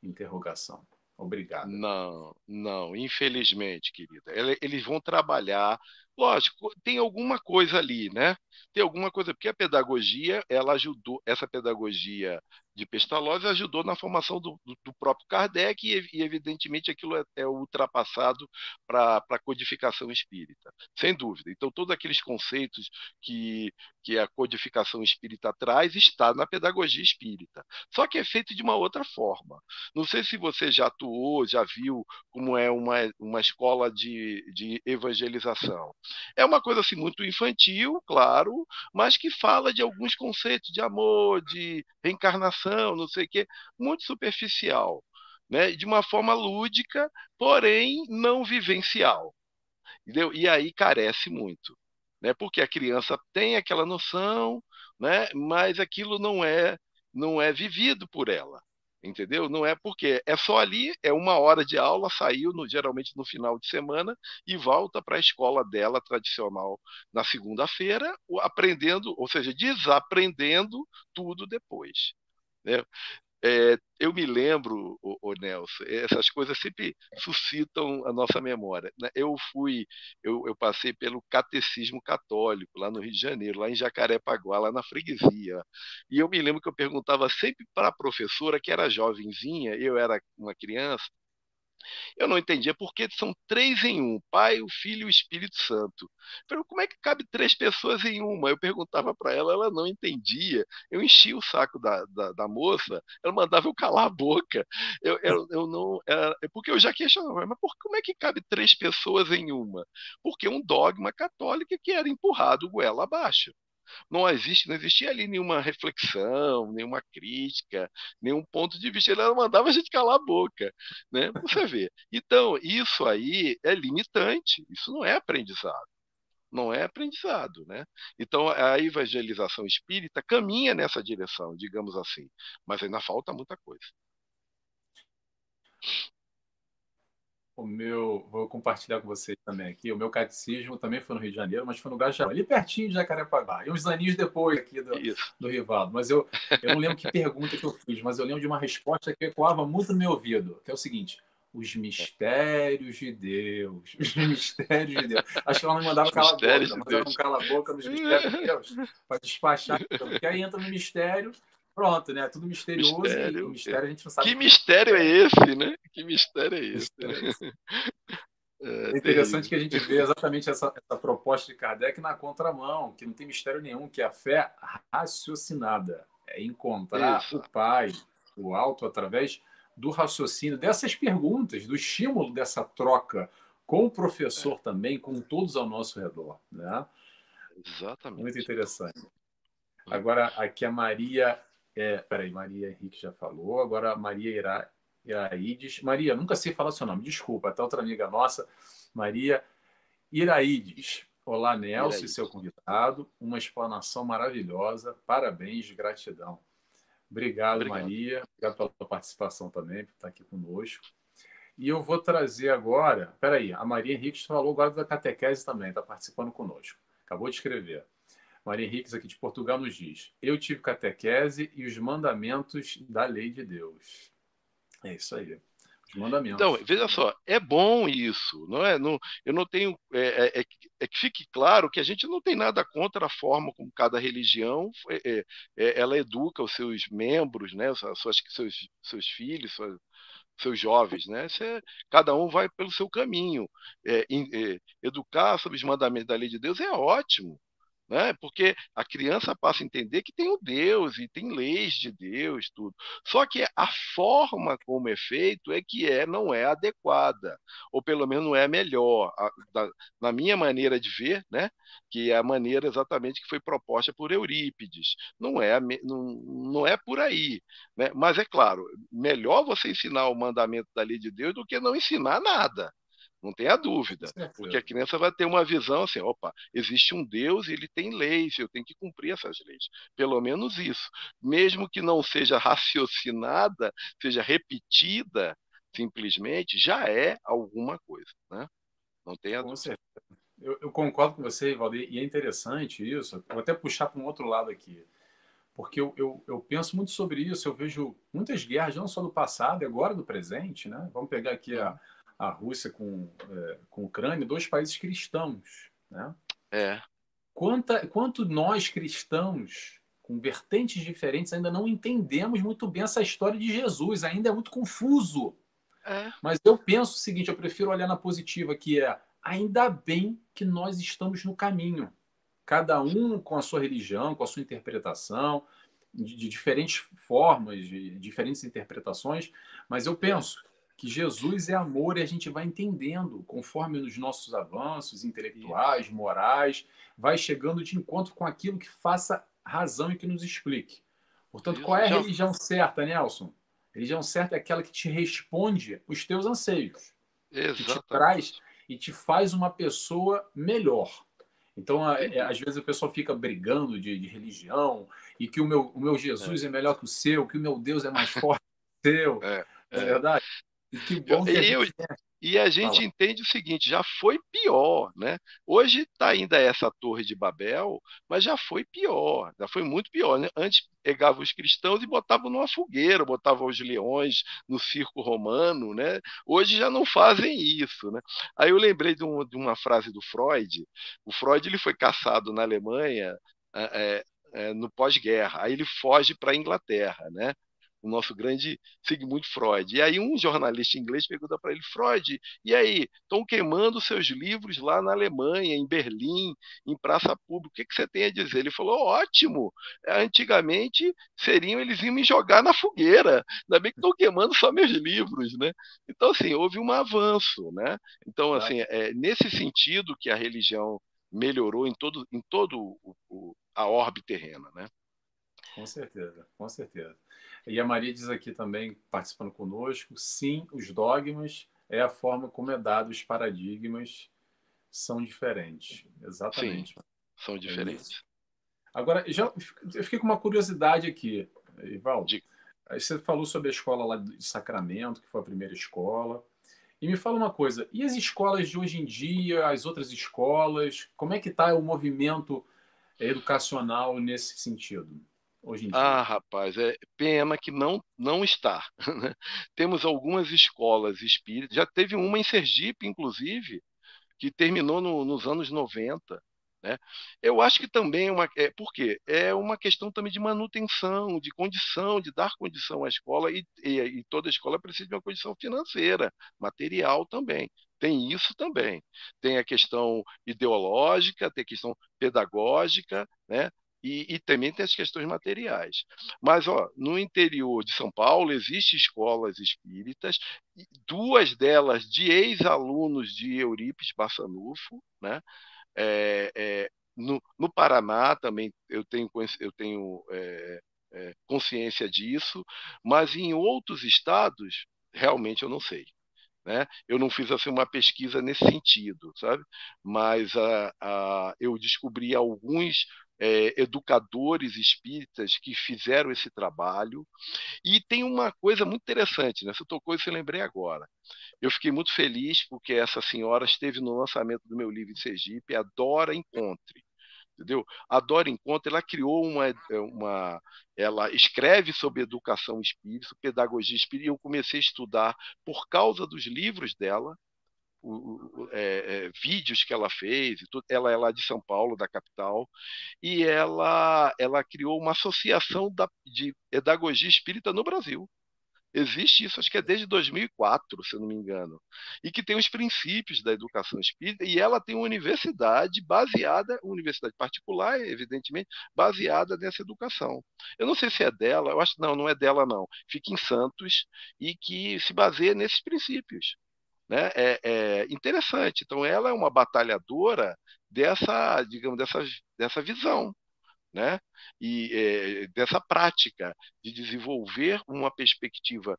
Interrogação. Obrigada. Não, não, infelizmente, querida. Eles vão trabalhar, lógico, tem alguma coisa ali, né? Tem alguma coisa, porque a pedagogia, ela ajudou, essa pedagogia de Pestalozzi ajudou na formação do próprio Kardec e, evidentemente, aquilo é ultrapassado para a codificação espírita, sem dúvida. Então, todos aqueles conceitos que a codificação espírita traz está na pedagogia espírita. Só que é feito de uma outra forma. Não sei se você já atuou, já viu como é uma escola de evangelização. É uma coisa assim muito infantil, claro, mas que fala de alguns conceitos de amor, de reencarnação, não sei o quê, muito superficial, né? De uma forma lúdica, porém não vivencial. Entendeu? E aí carece muito, né? Porque a criança tem aquela noção, né? Mas aquilo não é vivido por ela, entendeu? Não é porque é só ali, é uma hora de aula, saiu geralmente no final de semana e volta para a escola dela tradicional na segunda-feira, aprendendo, ou seja, desaprendendo tudo depois. Né? Eu me lembro, o Nelson, essas coisas sempre suscitam a nossa memória. Né? Eu passei pelo catecismo católico lá no Rio de Janeiro, lá em Jacarepaguá, lá na freguesia. E eu me lembro que eu perguntava sempre para a professora, que era jovenzinha, eu era uma criança, eu não entendia por que são três em um, Pai, o Filho e o Espírito Santo. Eu falei, como é que cabe três pessoas em uma? Eu perguntava para ela, ela não entendia. Eu enchia o saco da moça, ela mandava eu calar a boca. Eu não, porque eu já questionava, mas como é que cabe três pessoas em uma? Porque é um dogma católico que era empurrado goela abaixo. Não existia ali nenhuma reflexão, nenhuma crítica, nenhum ponto de vista. Ele mandava a gente calar a boca, né? Você vê. Então, isso aí é limitante, isso não é aprendizado. Não é aprendizado, né? Então, a evangelização espírita caminha nessa direção, digamos assim, mas ainda falta muita coisa. Vou compartilhar com vocês também aqui. O meu catecismo também foi no Rio de Janeiro, mas foi no Gajaú, ali pertinho de Jacarepaguá. E uns aninhos depois aqui Isso. do Rivaldo. Mas eu não lembro que pergunta que eu fiz, mas eu lembro de uma resposta que ecoava muito no meu ouvido, que é o seguinte: os mistérios de Deus. Os mistérios de Deus. Acho que ela não mandava Os calar a mistérios boca, de mas era um Deus. cala a boca nos mistérios de Deus, para despachar. Porque aí entra no mistério, pronto, né? Tudo misterioso e o Mistério. mistério a gente não sabe Que o que mistério é é. esse, né? Que mistério é esse? Mistério é esse. É É interessante terrível. que a gente vê exatamente essa proposta de Kardec na contramão, que não tem mistério nenhum, que é a fé raciocinada. É encontrar o Isso. Pai, o alto, através do raciocínio, dessas perguntas, do estímulo dessa troca com o É, professor também, com todos ao nosso redor. Né? Muito exatamente. interessante. Agora, aqui a Maria. Peraí, Maria Henrique já falou. Agora a Maria Iraides. Maria, nunca sei falar seu nome, desculpa, até outra amiga nossa, Maria Iraides. Olá, Nelson e seu Iraíde. convidado. Uma explanação maravilhosa. Parabéns, gratidão. Obrigado, Obrigado. Maria. Obrigado pela participação também, por estar aqui conosco. E eu vou trazer agora. Peraí, a Maria Henrique falou agora da catequese também, está participando conosco. Acabou de escrever. Maria Henriques, aqui de Portugal, nos diz: eu tive catequese e os mandamentos da lei de Deus. É isso aí. Os Então, mandamentos. veja só, é bom isso, não é? Não, eu não tenho. É que fique claro que a gente não tem nada contra a forma como cada religião ela educa os seus membros, né? Seus filhos, seus jovens, né? Cada um vai pelo seu caminho. Educar sobre os mandamentos da lei de Deus é ótimo. né? Porque a criança passa a entender que tem um Deus e tem leis de Deus, tudo. Só que a forma como é feito é que não é adequada, ou pelo menos não é a melhor, na minha maneira de ver, né? Que é a maneira exatamente que foi proposta por Eurípides. Não é por aí, né? Mas é claro, melhor você ensinar o mandamento da lei de Deus do que não ensinar nada. Não tenha Com dúvida, porque a certeza. criança vai ter uma visão assim, opa, existe um Deus e ele tem leis, eu tenho que cumprir essas leis. Pelo menos isso. Mesmo que não seja raciocinada, seja repetida, simplesmente, já é alguma coisa, né? Não tenha Com dúvida. certeza. Eu concordo com você, Valdir, e é interessante isso. Eu vou até puxar para um outro lado aqui, porque eu penso muito sobre isso. Eu vejo muitas guerras, não só do passado, e agora do presente, né? Vamos pegar aqui Uhum. a Rússia com a Ucrânia, dois países cristãos, né? É, Quanto nós cristãos, com vertentes diferentes, ainda não entendemos muito bem essa história de Jesus, ainda é muito confuso. é, Mas eu penso o seguinte, eu prefiro olhar na positiva, que é ainda bem que nós estamos no caminho. Cada um com a sua religião, com a sua interpretação, de diferentes formas, de diferentes interpretações, mas eu é, penso que Jesus é amor e a gente vai entendendo, conforme nos nossos avanços isso, intelectuais, morais, vai chegando de encontro com aquilo que faça razão e que nos explique. Portanto, qual isso. é a Já, religião certa, Nelson? A religião certa é aquela que te responde os teus anseios, que te traz exatamente. e te faz uma pessoa melhor. Então, Sem às dúvida. vezes a pessoa fica brigando de religião e que o meu É, Jesus é melhor que o seu, que o meu Deus é mais forte que o seu, é, não é é. verdade? E que Eu, bom que a e gente eu, E a fala. gente entende o seguinte, já foi pior, né? Hoje está ainda essa Torre de Babel, mas já foi pior, já foi muito pior, né? Antes pegavam os cristãos e botavam numa fogueira, botavam os leões no circo romano, né? Hoje já não fazem isso, né? Aí eu lembrei de uma frase do Freud. O Freud ele foi caçado na Alemanha no pós-guerra. Aí ele foge para a Inglaterra, né? O nosso grande Sigmund Freud. E aí um jornalista inglês pergunta para ele, Freud, e aí, estão queimando seus livros lá na Alemanha, em Berlim, em praça pública, o que, que você tem a dizer? Ele falou, ótimo, antigamente eles iam me jogar na fogueira, ainda bem que estão queimando só meus livros, né? Então, assim, houve um avanço, né? Então, assim, Exato. nesse sentido que a religião melhorou em todo a orbe terrena, né? Com certeza, com certeza. E a Maria diz aqui também, participando conosco, sim, os dogmas é a forma como é dado, os paradigmas são diferentes. Sim, Exatamente. são É isso. diferentes. Agora, eu fiquei com uma curiosidade aqui, Ivaldo. De, Aí você falou sobre a escola lá de Sacramento, que foi a primeira escola. E me fala uma coisa, e as escolas de hoje em dia, as outras escolas, como é que está o movimento educacional nesse sentido, hoje em dia? rapaz, é pena que não está, né? Temos algumas escolas espíritas, já teve uma em Sergipe, inclusive, que terminou nos anos 90, né? Eu acho que também por quê? É uma questão também de manutenção, de condição, de dar condição à escola, e toda escola precisa de uma condição financeira, material também. Tem isso também. Tem a questão ideológica, tem a questão pedagógica, né? E também tem as questões materiais. Mas, ó, no interior de São Paulo, existem escolas espíritas, duas delas de ex-alunos de Eurípides Barçanufo, né? No Paraná também eu tenho consciência disso, mas em outros estados realmente eu não sei. Né? Eu não fiz assim uma pesquisa nesse sentido, sabe? Mas eu descobri alguns educadores espíritas que fizeram esse trabalho. E tem uma coisa muito interessante, né? Você tocou isso, eu lembrei agora. Eu fiquei muito feliz porque essa senhora esteve no lançamento do meu livro em Sergipe, A Dora Encontre. Entendeu? A Dora Encontre, ela criou ela escreve sobre educação espírita, pedagogia espírita, e eu comecei a estudar por causa dos livros dela, vídeos que ela fez, e tudo. Ela é lá de São Paulo, da capital, e ela criou uma associação de pedagogia espírita no Brasil. Existe isso, acho que é desde 2004, se eu não me engano, e que tem os princípios da educação espírita, e ela tem uma universidade baseada, uma universidade particular, evidentemente, baseada nessa educação. Eu não sei se é dela, eu acho não, não é dela não. Fica em Santos e que se baseia nesses princípios, né? É interessante. Então, ela é uma batalhadora dessa, digamos, dessa visão, né? E dessa prática de desenvolver uma perspectiva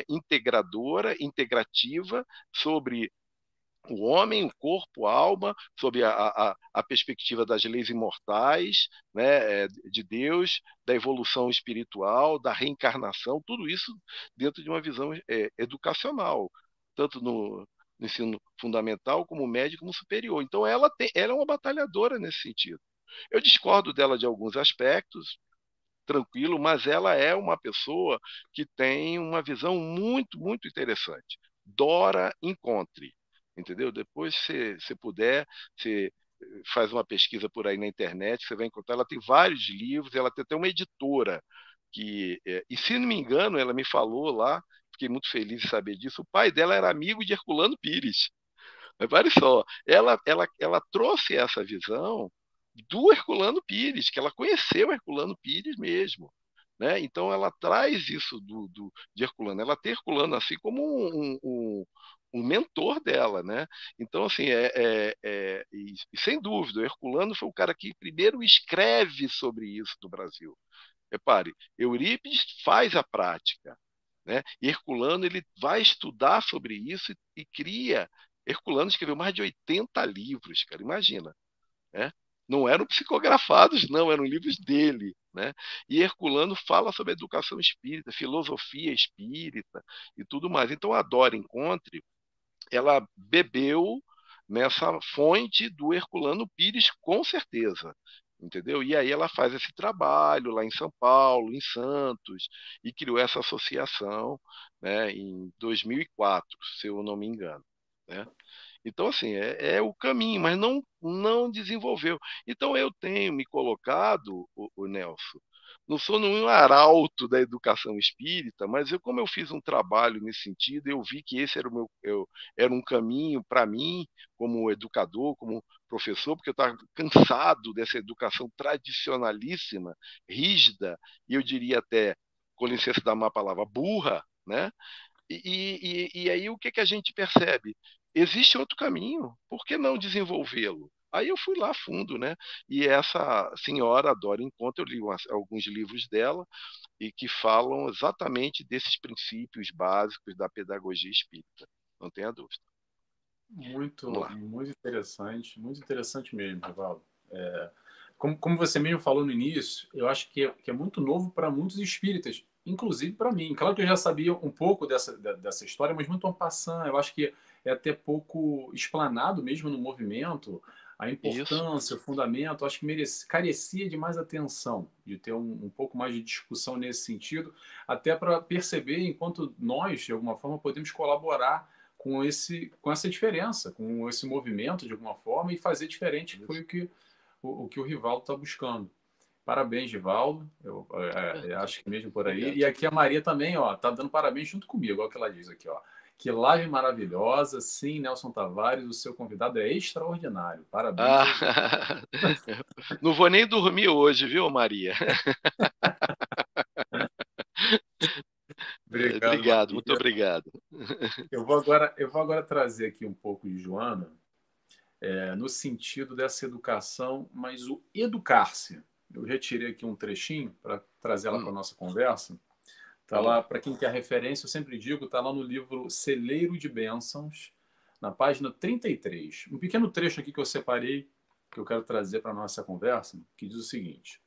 integradora, integrativa sobre o homem, o corpo, a alma, sob a perspectiva das leis imortais, né, de Deus, da evolução espiritual, da reencarnação, tudo isso dentro de uma visão educacional, tanto no ensino fundamental, como médio, como superior. Então, ela é uma batalhadora nesse sentido. Eu discordo dela de alguns aspectos, tranquilo, mas ela é uma pessoa que tem uma visão muito, muito interessante. Dora Encontre, entendeu? Depois, se você puder, você faz uma pesquisa por aí na internet, você vai encontrar. Ela tem vários livros, ela tem até uma editora e se não me engano, ela me falou lá, fiquei muito feliz de saber disso. O pai dela era amigo de Herculano Pires. Mas olha só, ela trouxe essa visão do Herculano Pires, que ela conheceu Herculano Pires mesmo. Né? Então ela traz isso de Herculano. Ela tem Herculano assim como um mentor dela. Né? Então, assim, e sem dúvida, o Herculano foi o cara que primeiro escreve sobre isso no Brasil. Repare, Eurípides faz a prática, né? E Herculano ele vai estudar sobre isso e cria. Herculano escreveu mais de 80 livros, cara, imagina, né? Não eram psicografados, não, eram livros dele, né? E Herculano fala sobre a educação espírita, filosofia espírita e tudo mais. Então a Dora Encontre, ela bebeu nessa fonte do Herculano Pires, com certeza. Entendeu? E aí ela faz esse trabalho lá em São Paulo, em Santos, e criou essa associação, né, em 2004, se eu não me engano. Né? Então, assim, é o caminho, mas não desenvolveu. Então, eu tenho me colocado, o Nelson, não sou nenhum arauto da educação espírita, mas como eu fiz um trabalho nesse sentido, eu vi que esse era era um caminho para mim, como educador, como professor, porque eu estava cansado dessa educação tradicionalíssima, rígida, e eu diria até, com licença da má palavra, burra, né? E aí o que, que a gente percebe? Existe outro caminho, por que não desenvolvê-lo? Aí eu fui lá a fundo, né? E essa senhora, Dora Encontre, eu li alguns livros dela e que falam exatamente desses princípios básicos da pedagogia espírita. Não tenha dúvida. Vamos lá. Muito interessante mesmo, Rivaldo. Como você mesmo falou no início, eu acho que é muito novo para muitos espíritas, inclusive para mim. Claro que eu já sabia um pouco dessa história, mas muito en passant. Eu acho que é até pouco explanado mesmo no movimento a Isso, importância, o fundamento. Acho que carecia de mais atenção, de ter um pouco mais de discussão nesse sentido, até para perceber enquanto nós, de alguma forma, podemos colaborar com essa diferença, com esse movimento de alguma forma e fazer diferente, que foi isso. o que o Rivaldo está buscando. Parabéns, Rivaldo. Eu acho que mesmo por aí. Obrigado. E aqui a Maria também, ó, tá dando parabéns junto comigo, igual que ela diz aqui, ó. Que live maravilhosa. Sim, Nelson Tavares, o seu convidado é extraordinário. Parabéns Ah, aos dois. não vou nem dormir hoje, viu, Maria? Obrigado, Obrigado, muito Maria. obrigado. Eu vou agora trazer aqui um pouco de Joana, no sentido dessa educação, mas o educar-se. Eu retirei aqui um trechinho para trazer ela para a Hum, nossa conversa. Tá vamos lá, lá. para quem quer referência, eu sempre digo, tá lá no livro Celeiro de Bênçãos, na página 33. Um pequeno trecho aqui que eu separei, que eu quero trazer para a nossa conversa, que diz o seguinte.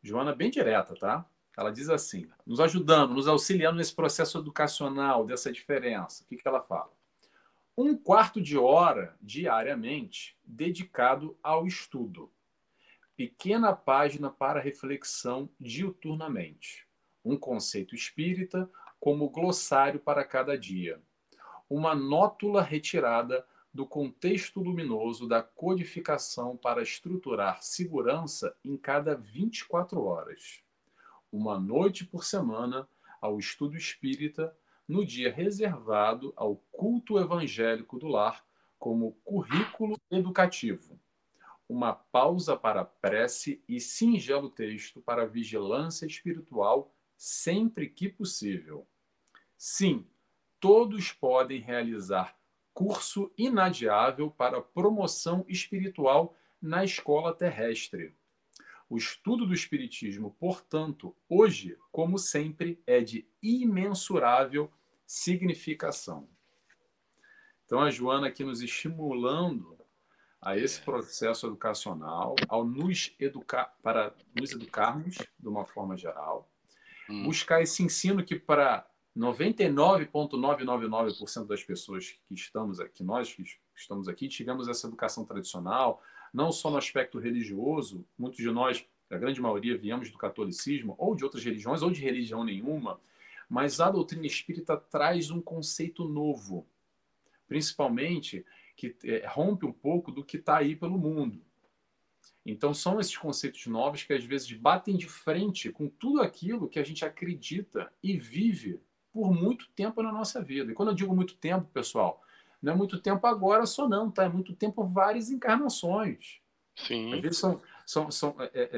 Joana, bem direta, tá? Ela diz assim, nos ajudando, nos auxiliando nesse processo educacional, dessa diferença. O que ela fala? 1/4 de hora diariamente dedicado ao estudo. Pequena página para reflexão diuturnamente. Um conceito espírita como glossário para cada dia. Uma nótula retirada do contexto luminoso da codificação para estruturar segurança em cada 24 horas. Uma noite por semana ao estudo espírita no dia reservado ao culto evangélico do lar como currículo educativo, uma pausa para a prece e singelo texto para a vigilância espiritual sempre que possível. Sim, todos podem realizar curso inadiável para promoção espiritual na escola terrestre. O estudo do Espiritismo, portanto, hoje, como sempre, é de imensurável significação. Então, a Joana aqui nos estimulando a esse processo educacional, ao nos educar, para nos educarmos de uma forma geral, buscar esse ensino que para 99,999% das pessoas que estamos aqui, nós que estamos aqui, tivemos essa educação tradicional, não só no aspecto religioso, muitos de nós, a grande maioria, viemos do catolicismo, ou de outras religiões, ou de religião nenhuma, mas a doutrina espírita traz um conceito novo, principalmente que rompe um pouco do que está aí pelo mundo. Então, são esses conceitos novos que às vezes batem de frente com tudo aquilo que a gente acredita e vive por muito tempo na nossa vida. E quando eu digo muito tempo, pessoal, não é muito tempo agora só não, tá? É muito tempo várias encarnações. Às Sim. vezes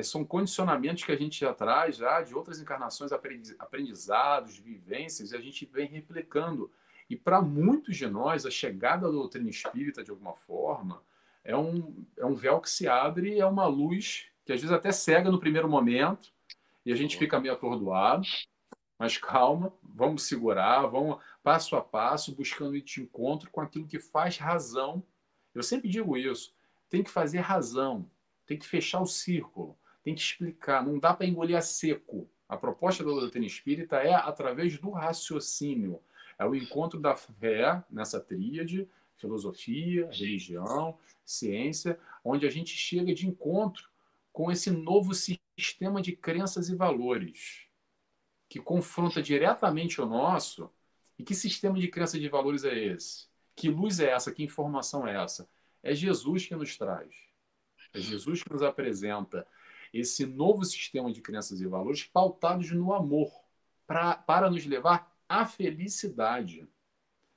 são condicionamentos que a gente já traz já de outras encarnações, aprendizados, vivências, e a gente vem replicando. E para muitos de nós, a chegada da doutrina espírita, de alguma forma, é um véu que se abre, é uma luz que às vezes até cega no primeiro momento, e a gente fica meio atordoado, mas calma, vamos segurar, vamos passo a passo, buscando ir de encontro com aquilo que faz razão. Eu sempre digo isso, tem que fazer razão, tem que fechar o círculo, tem que explicar, não dá para engolir a seco. A proposta da doutrina espírita é através do raciocínio, é o encontro da fé nessa tríade, filosofia, religião, ciência, onde a gente chega de encontro com esse novo sistema de crenças e valores que confronta diretamente o nosso. E que sistema de crença de valores é esse? Que luz é essa? Que informação é essa? É Jesus que nos traz. É Jesus que nos apresenta esse novo sistema de crenças e valores pautados no amor, para nos levar à felicidade.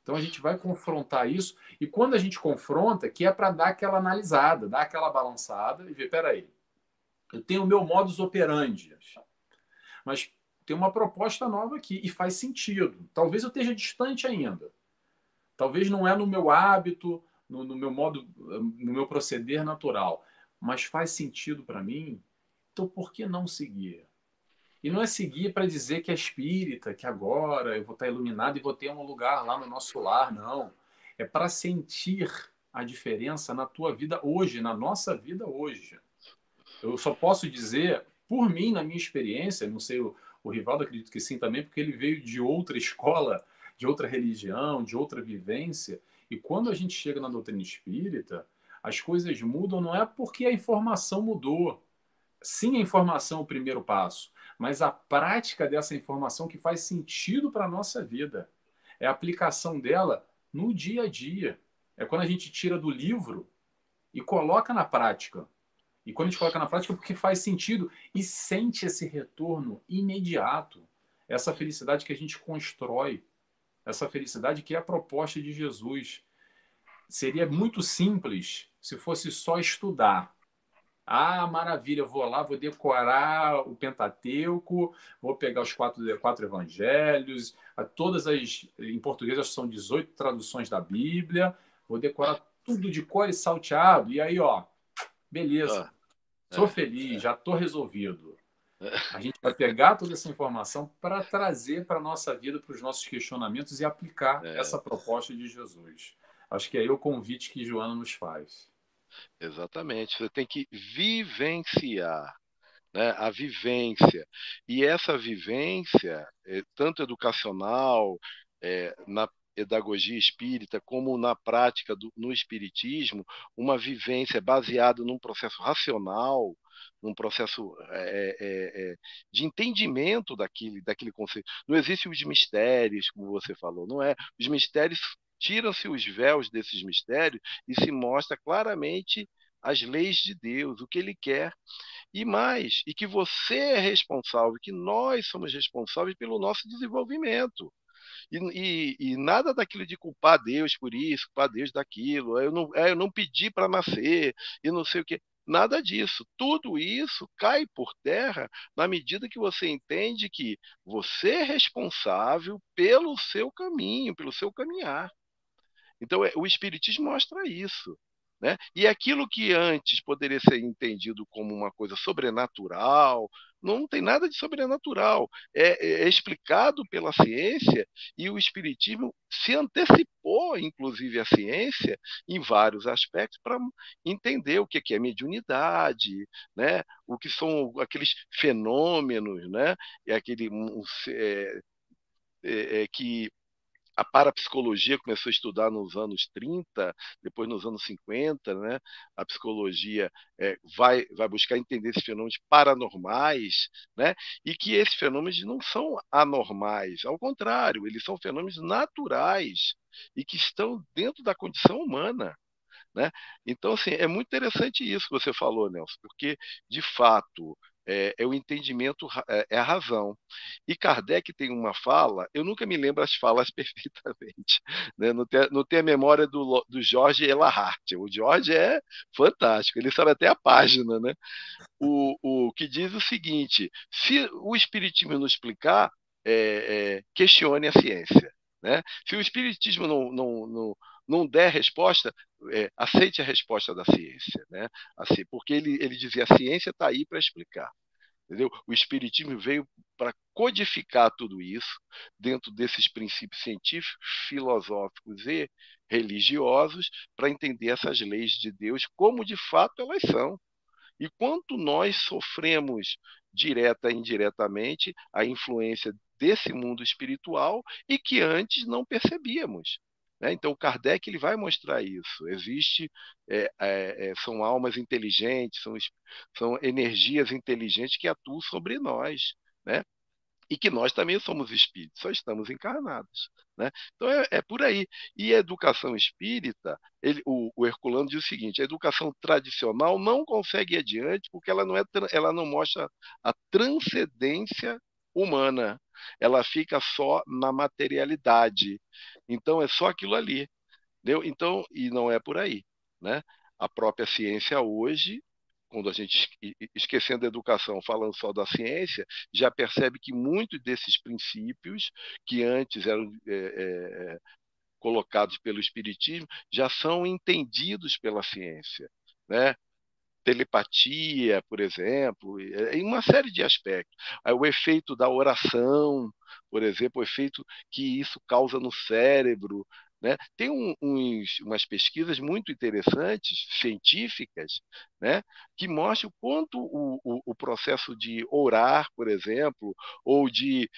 Então a gente vai confrontar isso, e quando a gente confronta, que é para dar aquela analisada, dar aquela balançada e ver, peraí, eu tenho o meu modus operandi, mas tem uma proposta nova aqui e faz sentido. Talvez eu esteja distante ainda. Talvez não é no meu hábito, no meu modo, no meu proceder natural, mas faz sentido para mim. Então por que não seguir? E não é seguir para dizer que é espírita, que agora eu vou estar iluminado e vou ter um lugar lá no nosso lar, não. É para sentir a diferença na tua vida hoje, na nossa vida hoje. Eu só posso dizer, por mim, na minha experiência, não sei, o Rivaldo acredito que sim também, porque ele veio de outra escola, de outra religião, de outra vivência. E quando a gente chega na doutrina espírita, as coisas mudam não é porque a informação mudou. Sim, a informação é o primeiro passo, mas a prática dessa informação que faz sentido para a nossa vida. É a aplicação dela no dia a dia. É quando a gente tira do livro e coloca na prática. E quando a gente coloca na prática, é porque faz sentido e sente esse retorno imediato. Essa felicidade que a gente constrói, essa felicidade que é a proposta de Jesus. Seria muito simples se fosse só estudar. Ah, maravilha, vou lá, vou decorar o Pentateuco, vou pegar os quatro evangelhos, todas as, em português acho que são 18 traduções da Bíblia, vou decorar tudo de cor e salteado, e aí, ó, beleza, Ah, sou é, feliz, já estou resolvido. é, A gente vai pegar toda essa informação para trazer para a nossa vida, para os nossos questionamentos e aplicar é, essa proposta de Jesus. Acho que é aí o convite que Joana nos faz. exatamente. Você tem que vivenciar, né? A vivência. E essa vivência, tanto educacional, na pedagogia espírita, como na prática no espiritismo, uma vivência baseada num processo racional, num processo de entendimento daquele conceito. Não existem os mistérios, como você falou, não é? Os mistérios, tiram-se os véus desses mistérios e se mostra claramente as leis de Deus, o que ele quer. E mais, e que você é responsável, que nós somos responsáveis pelo nosso desenvolvimento. E nada daquilo de culpar Deus por isso, culpar Deus daquilo, eu não pedi para nascer, e não sei o quê. Nada disso. Tudo isso cai por terra na medida que você entende que você é responsável pelo seu caminho, pelo seu caminhar. Então, o Espiritismo mostra isso. Né? E aquilo que antes poderia ser entendido como uma coisa sobrenatural, não tem nada de sobrenatural. É explicado pela ciência e o Espiritismo se antecipou, inclusive, à ciência em vários aspectos para entender o que é mediunidade, né? O que são aqueles fenômenos, né? É aquele que a parapsicologia começou a estudar nos anos 30, depois nos anos 50, né? A psicologia vai buscar entender esses fenômenos paranormais, né? E que esses fenômenos não são anormais, ao contrário, eles são fenômenos naturais e que estão dentro da condição humana. Né? Então, assim, é muito interessante isso que você falou, Nelson, porque, de fato, é o entendimento, é a razão. E Kardec tem uma fala, eu nunca me lembro as falas perfeitamente, né? Não tem a memória do Jorge Elahart. O Jorge é fantástico, ele sabe até a página, né? O que diz o seguinte: se o Espiritismo não explicar, questione a ciência. Né? Se o Espiritismo não der resposta, aceite a resposta da ciência. Né? Assim, porque ele dizia: a ciência está aí para explicar. Entendeu? O Espiritismo veio para codificar tudo isso dentro desses princípios científicos, filosóficos e religiosos, para entender essas leis de Deus como de fato elas são. E quanto nós sofremos direta e indiretamente a influência desse mundo espiritual e que antes não percebíamos. Né? Então, Kardec ele vai mostrar isso. São almas inteligentes, são energias inteligentes que atuam sobre nós. Né? E que nós também somos espíritos, só estamos encarnados. Né? Então é por aí. E a educação espírita, o Herculano diz o seguinte: a educação tradicional não consegue ir adiante porque ela não mostra a transcendência humana, ela fica só na materialidade. Então é só aquilo ali. Entendeu? Então, e não é por aí. Né? A própria ciência hoje, quando a gente, esquecendo a educação, falando só da ciência, já percebe que muitos desses princípios que antes eram colocados pelo Espiritismo já são entendidos pela ciência. Né? Telepatia, por exemplo, em uma série de aspectos. O efeito da oração, por exemplo, o efeito que isso causa no cérebro. Né? Tem umas pesquisas muito interessantes, científicas, né? Que mostram o quanto o processo de orar, por exemplo, ou de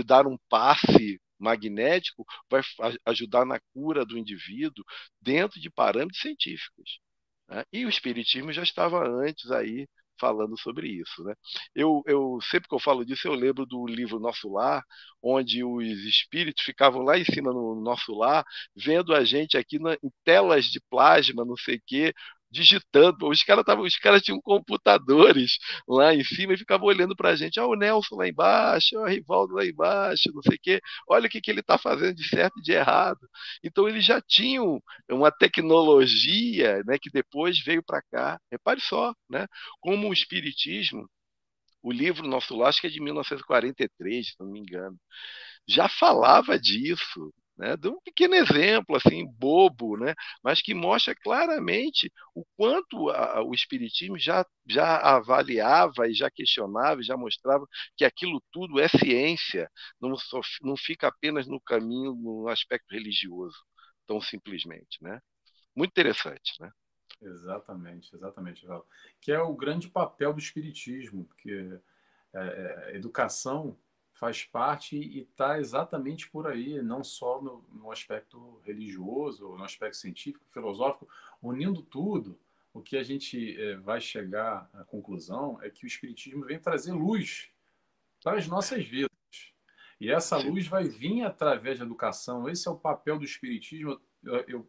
dar um passe magnético vai ajudar na cura do indivíduo dentro de parâmetros científicos. Né? E o Espiritismo já estava antes aí falando sobre isso. Né? Sempre que eu falo disso, eu lembro do livro Nosso Lar, onde os espíritos ficavam lá em cima no nosso lar, vendo a gente aqui em telas de plasma, não sei o quê, digitando. Os caras tinham computadores lá em cima e ficavam olhando para a gente. O Nelson lá embaixo, o Rivaldo lá embaixo, não sei o quê. Olha o que ele está fazendo de certo e de errado. Então, eles já tinham uma tecnologia, né, que depois veio para cá. Repare só, né, como o Espiritismo, o livro Nosso Lar, acho que é de 1943, se não me engano, já falava disso. Né, de um pequeno exemplo assim bobo, né, mas que mostra claramente o quanto o espiritismo já avaliava e já questionava e já mostrava que aquilo tudo é ciência, não fica apenas no caminho no aspecto religioso tão simplesmente, né? Muito interessante, né? Exatamente, exatamente, Val. Que é o grande papel do espiritismo, porque educação faz parte e está exatamente por aí, não só no aspecto religioso, no aspecto científico, filosófico, unindo tudo. O que a gente vai chegar à conclusão é que o espiritismo vem trazer luz para as nossas vidas. E essa Sim. luz vai vir através da educação. Esse é o papel do espiritismo. Eu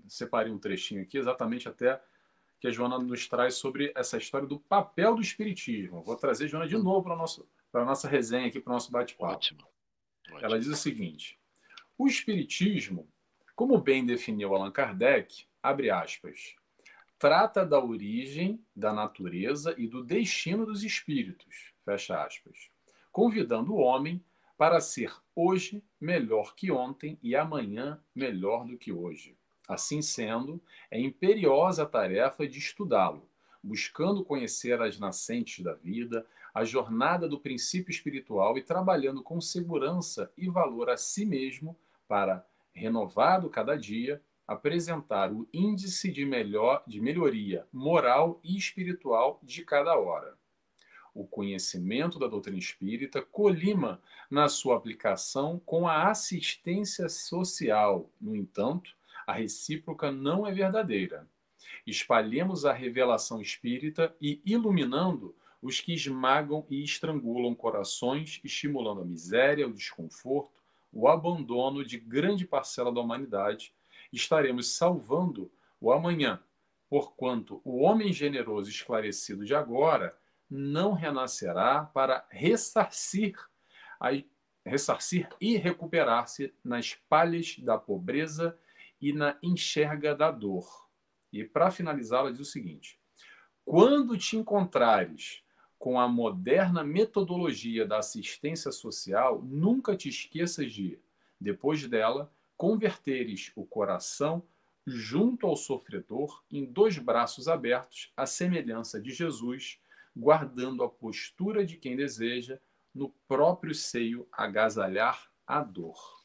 separei um trechinho aqui, exatamente até que a Joana nos traz sobre essa história do papel do espiritismo. Vou trazer a Joana de novo para a nossa resenha aqui, para o nosso bate-papo. Ótimo, Ela ótimo. diz o seguinte: o espiritismo, como bem definiu Allan Kardec, abre aspas, trata da origem, da natureza e do destino dos espíritos, fecha aspas, convidando o homem para ser hoje melhor que ontem e amanhã melhor do que hoje. Assim sendo, é imperiosa a tarefa de estudá-lo, buscando conhecer as nascentes da vida, a jornada do princípio espiritual e trabalhando com segurança e valor a si mesmo para, renovado cada dia, apresentar o índice de melhoria moral e espiritual de cada hora. O conhecimento da doutrina espírita colima na sua aplicação com a assistência social. No entanto, a recíproca não é verdadeira. Espalhemos a revelação espírita e iluminando os que esmagam e estrangulam corações, estimulando a miséria, o desconforto, o abandono de grande parcela da humanidade, estaremos salvando o amanhã, porquanto o homem generoso e esclarecido de agora não renascerá para ressarcir e recuperar-se nas palhas da pobreza e na enxerga da dor. E para finalizar, ela diz o seguinte: quando te encontrares com a moderna metodologia da assistência social, nunca te esqueças de, depois dela, converteres o coração junto ao sofredor em dois braços abertos, à semelhança de Jesus, guardando a postura de quem deseja no próprio seio agasalhar a dor.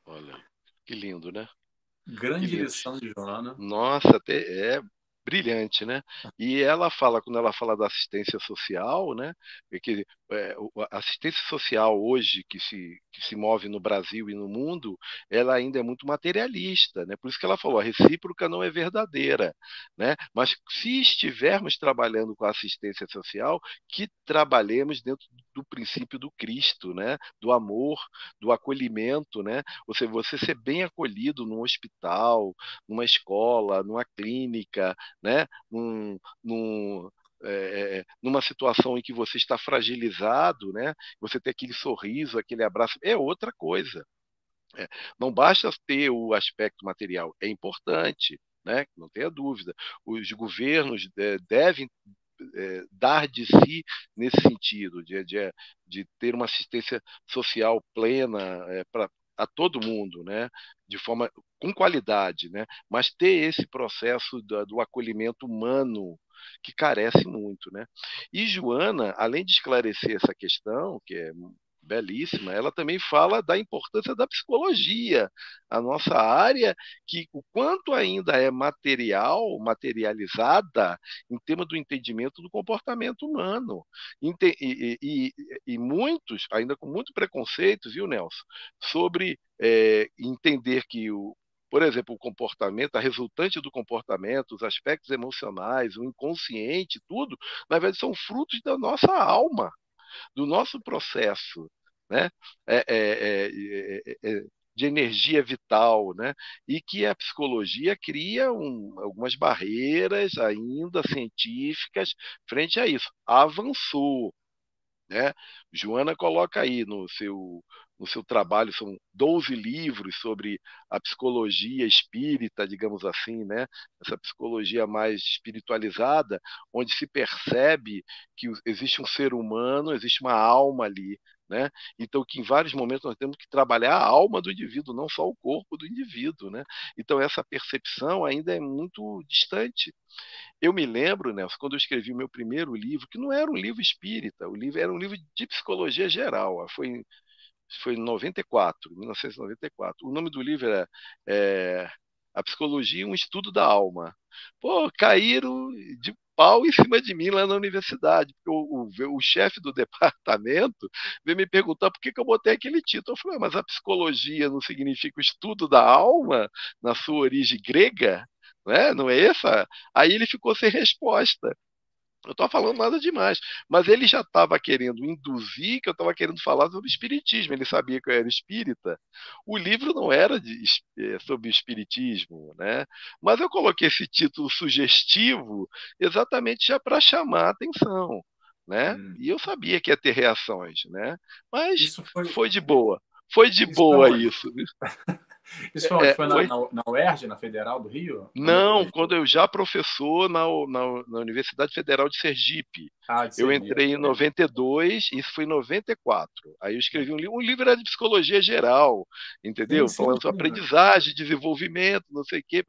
Olha, que lindo, né? Que Grande lindo. lição de Joana. Nossa, até é brilhante, né? E ela fala, quando ela fala da assistência social, né? Que a assistência social hoje que se move no Brasil e no mundo, ela ainda é muito materialista, né? Por isso que ela falou, a recíproca não é verdadeira, né? Mas se estivermos trabalhando com a assistência social, que trabalhemos dentro do princípio do Cristo, né? Do amor, do acolhimento, né? Ou seja, você ser bem acolhido num hospital, numa escola, numa clínica, né? Numa situação em que você está fragilizado, né? Você ter aquele sorriso, aquele abraço, é outra coisa. É. Não basta ter o aspecto material, é importante, né? Não tenha dúvida. Os governos devem dar de si nesse sentido, de ter uma assistência social plena para a todo mundo, né? De forma com qualidade, né? Mas ter esse processo do acolhimento humano que carece muito, né? E Joana, além de esclarecer essa questão, que é belíssima, ela também fala da importância da psicologia, a nossa área, que o quanto ainda é materializada em termos do entendimento do comportamento humano. E muitos, ainda com muito preconceito, viu, Nelson, sobre entender que por exemplo, o comportamento, a resultante do comportamento, os aspectos emocionais, o inconsciente, tudo, na verdade, são frutos da nossa alma, do nosso processo, né? É, é, de energia vital, né? E que a psicologia cria algumas barreiras ainda científicas frente a isso. Avançou, né? Joana coloca aí no seu trabalho, são 12 livros sobre a psicologia espírita, digamos assim, né? Essa psicologia mais espiritualizada, onde se percebe que existe um ser humano, existe uma alma ali, né? Então, que em vários momentos nós temos que trabalhar a alma do indivíduo, não só o corpo do indivíduo, né? Então, essa percepção ainda é muito distante. Eu me lembro, Nelson, quando eu escrevi o meu primeiro livro, que não era um livro espírita, o livro era um livro de psicologia geral. Foi em 94, 1994. O nome do livro era A Psicologia, um Estudo da Alma. Pô, caíram de pau em cima de mim lá na universidade, porque o chefe do departamento veio me perguntar por que eu botei aquele título. Eu falei, mas a psicologia não significa o estudo da alma na sua origem grega? Né? Não é essa? Aí ele ficou sem resposta. Não estou falando nada demais. Mas ele já estava querendo induzir que eu estava querendo falar sobre espiritismo. Ele sabia que eu era espírita. O livro não era sobre espiritismo, né? Mas eu coloquei esse título sugestivo exatamente já para chamar a atenção, né? Hum. E eu sabia que ia ter reações, né? Mas Isso foi, foi de boa. Foi de isso foi boa onde? isso. Isso foi onde? Foi Oi? na UERJ, na Federal do Rio? Onde é que Não, foi? quando eu já professor na Universidade Federal de Sergipe. Ah, de Eu Sergipe. entrei em 92, isso foi em 94. Aí eu escrevi um livro. Um livro era de psicologia geral, Sim, entendeu? sim, Falando sobre sim. aprendizagem, desenvolvimento, não sei o quê.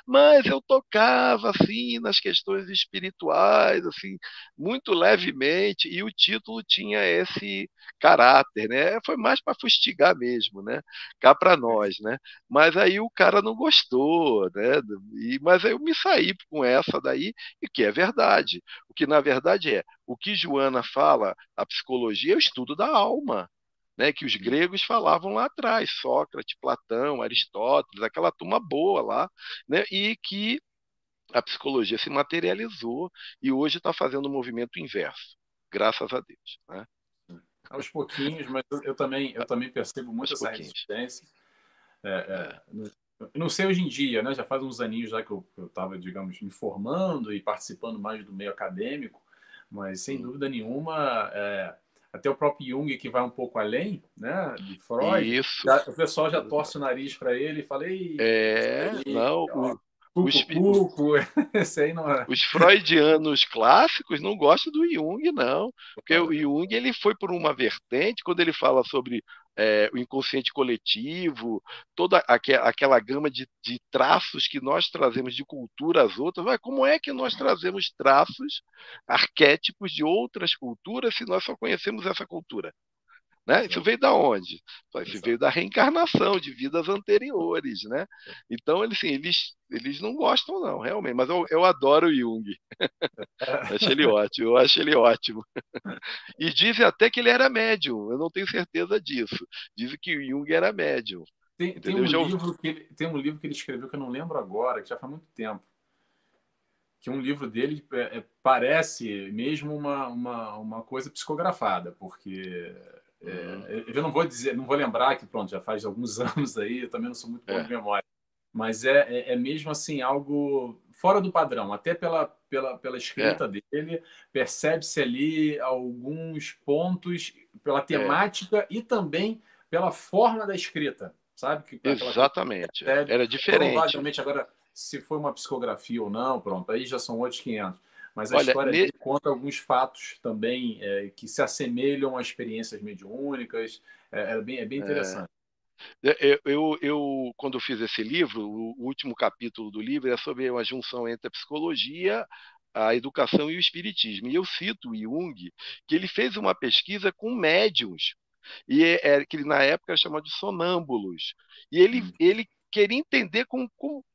Mas eu tocava, assim, nas questões espirituais, assim, muito levemente, e o título tinha esse caráter, né? Foi mais para fustigar mesmo, né? Cá para nós, né? Mas aí o cara não gostou, né? Mas aí eu me saí com essa daí, e que é verdade. O que na verdade o que Joana fala, a psicologia é o estudo da alma, né? Que os gregos falavam lá atrás, Sócrates, Platão, Aristóteles, aquela turma boa lá, né? E que a psicologia se materializou e hoje está fazendo o movimento inverso, graças a Deus, né? Aos pouquinhos, mas eu também percebo muito Aos essa pouquinhos. resistência. É. Não sei hoje em dia, né? Já faz uns aninhos já que eu estava, digamos, me formando e participando mais do meio acadêmico, mas sem Hum. dúvida nenhuma, até o próprio Jung, que vai um pouco além, né, de Freud, Isso. o pessoal já torce o nariz para ele e fala: Ei, esse aí, Não, ó, os, cuco, cuco, esse aí não é. Os freudianos clássicos não gostam do Jung, não, porque o Jung ele foi por uma vertente quando ele fala sobre o inconsciente coletivo, toda aquela gama de traços que nós trazemos de cultura às outras. Mas como é que nós trazemos traços, arquétipos de outras culturas se nós só conhecemos essa cultura? Né? Isso Exato, veio da onde? Isso veio exato. da reencarnação de vidas anteriores, né? Então, eles não gostam, não, realmente. Mas eu adoro o Jung. Eu acho ele ótimo, eu acho ele ótimo. E dizem até que ele era médium. Eu não tenho certeza disso. Dizem que o Jung era médium. Tem Entendeu? um livro tem um livro que ele escreveu que eu não lembro agora, que já faz muito tempo, que um livro dele parece mesmo uma coisa psicografada, porque Hum, eu não vou dizer, não vou lembrar que pronto, já faz alguns anos aí, eu também não sou muito bom de é, memória, mas é mesmo assim algo fora do padrão, até pela é, escrita dele, percebe-se ali alguns pontos pela é. temática e também pela forma da escrita, sabe? Que aquela coisa Exatamente. percebe, Era diferente. provavelmente agora se foi uma psicografia ou não, pronto, aí já são outros 500. Mas a Olha, história dele conta alguns fatos também que se assemelham a experiências mediúnicas. É bem interessante. quando eu fiz esse livro, o último capítulo do livro é sobre uma junção entre a psicologia, a educação e o espiritismo. E eu cito o Jung, que ele fez uma pesquisa com médiums que ele, na época era chamado de sonâmbulos. E Hum. ele queria entender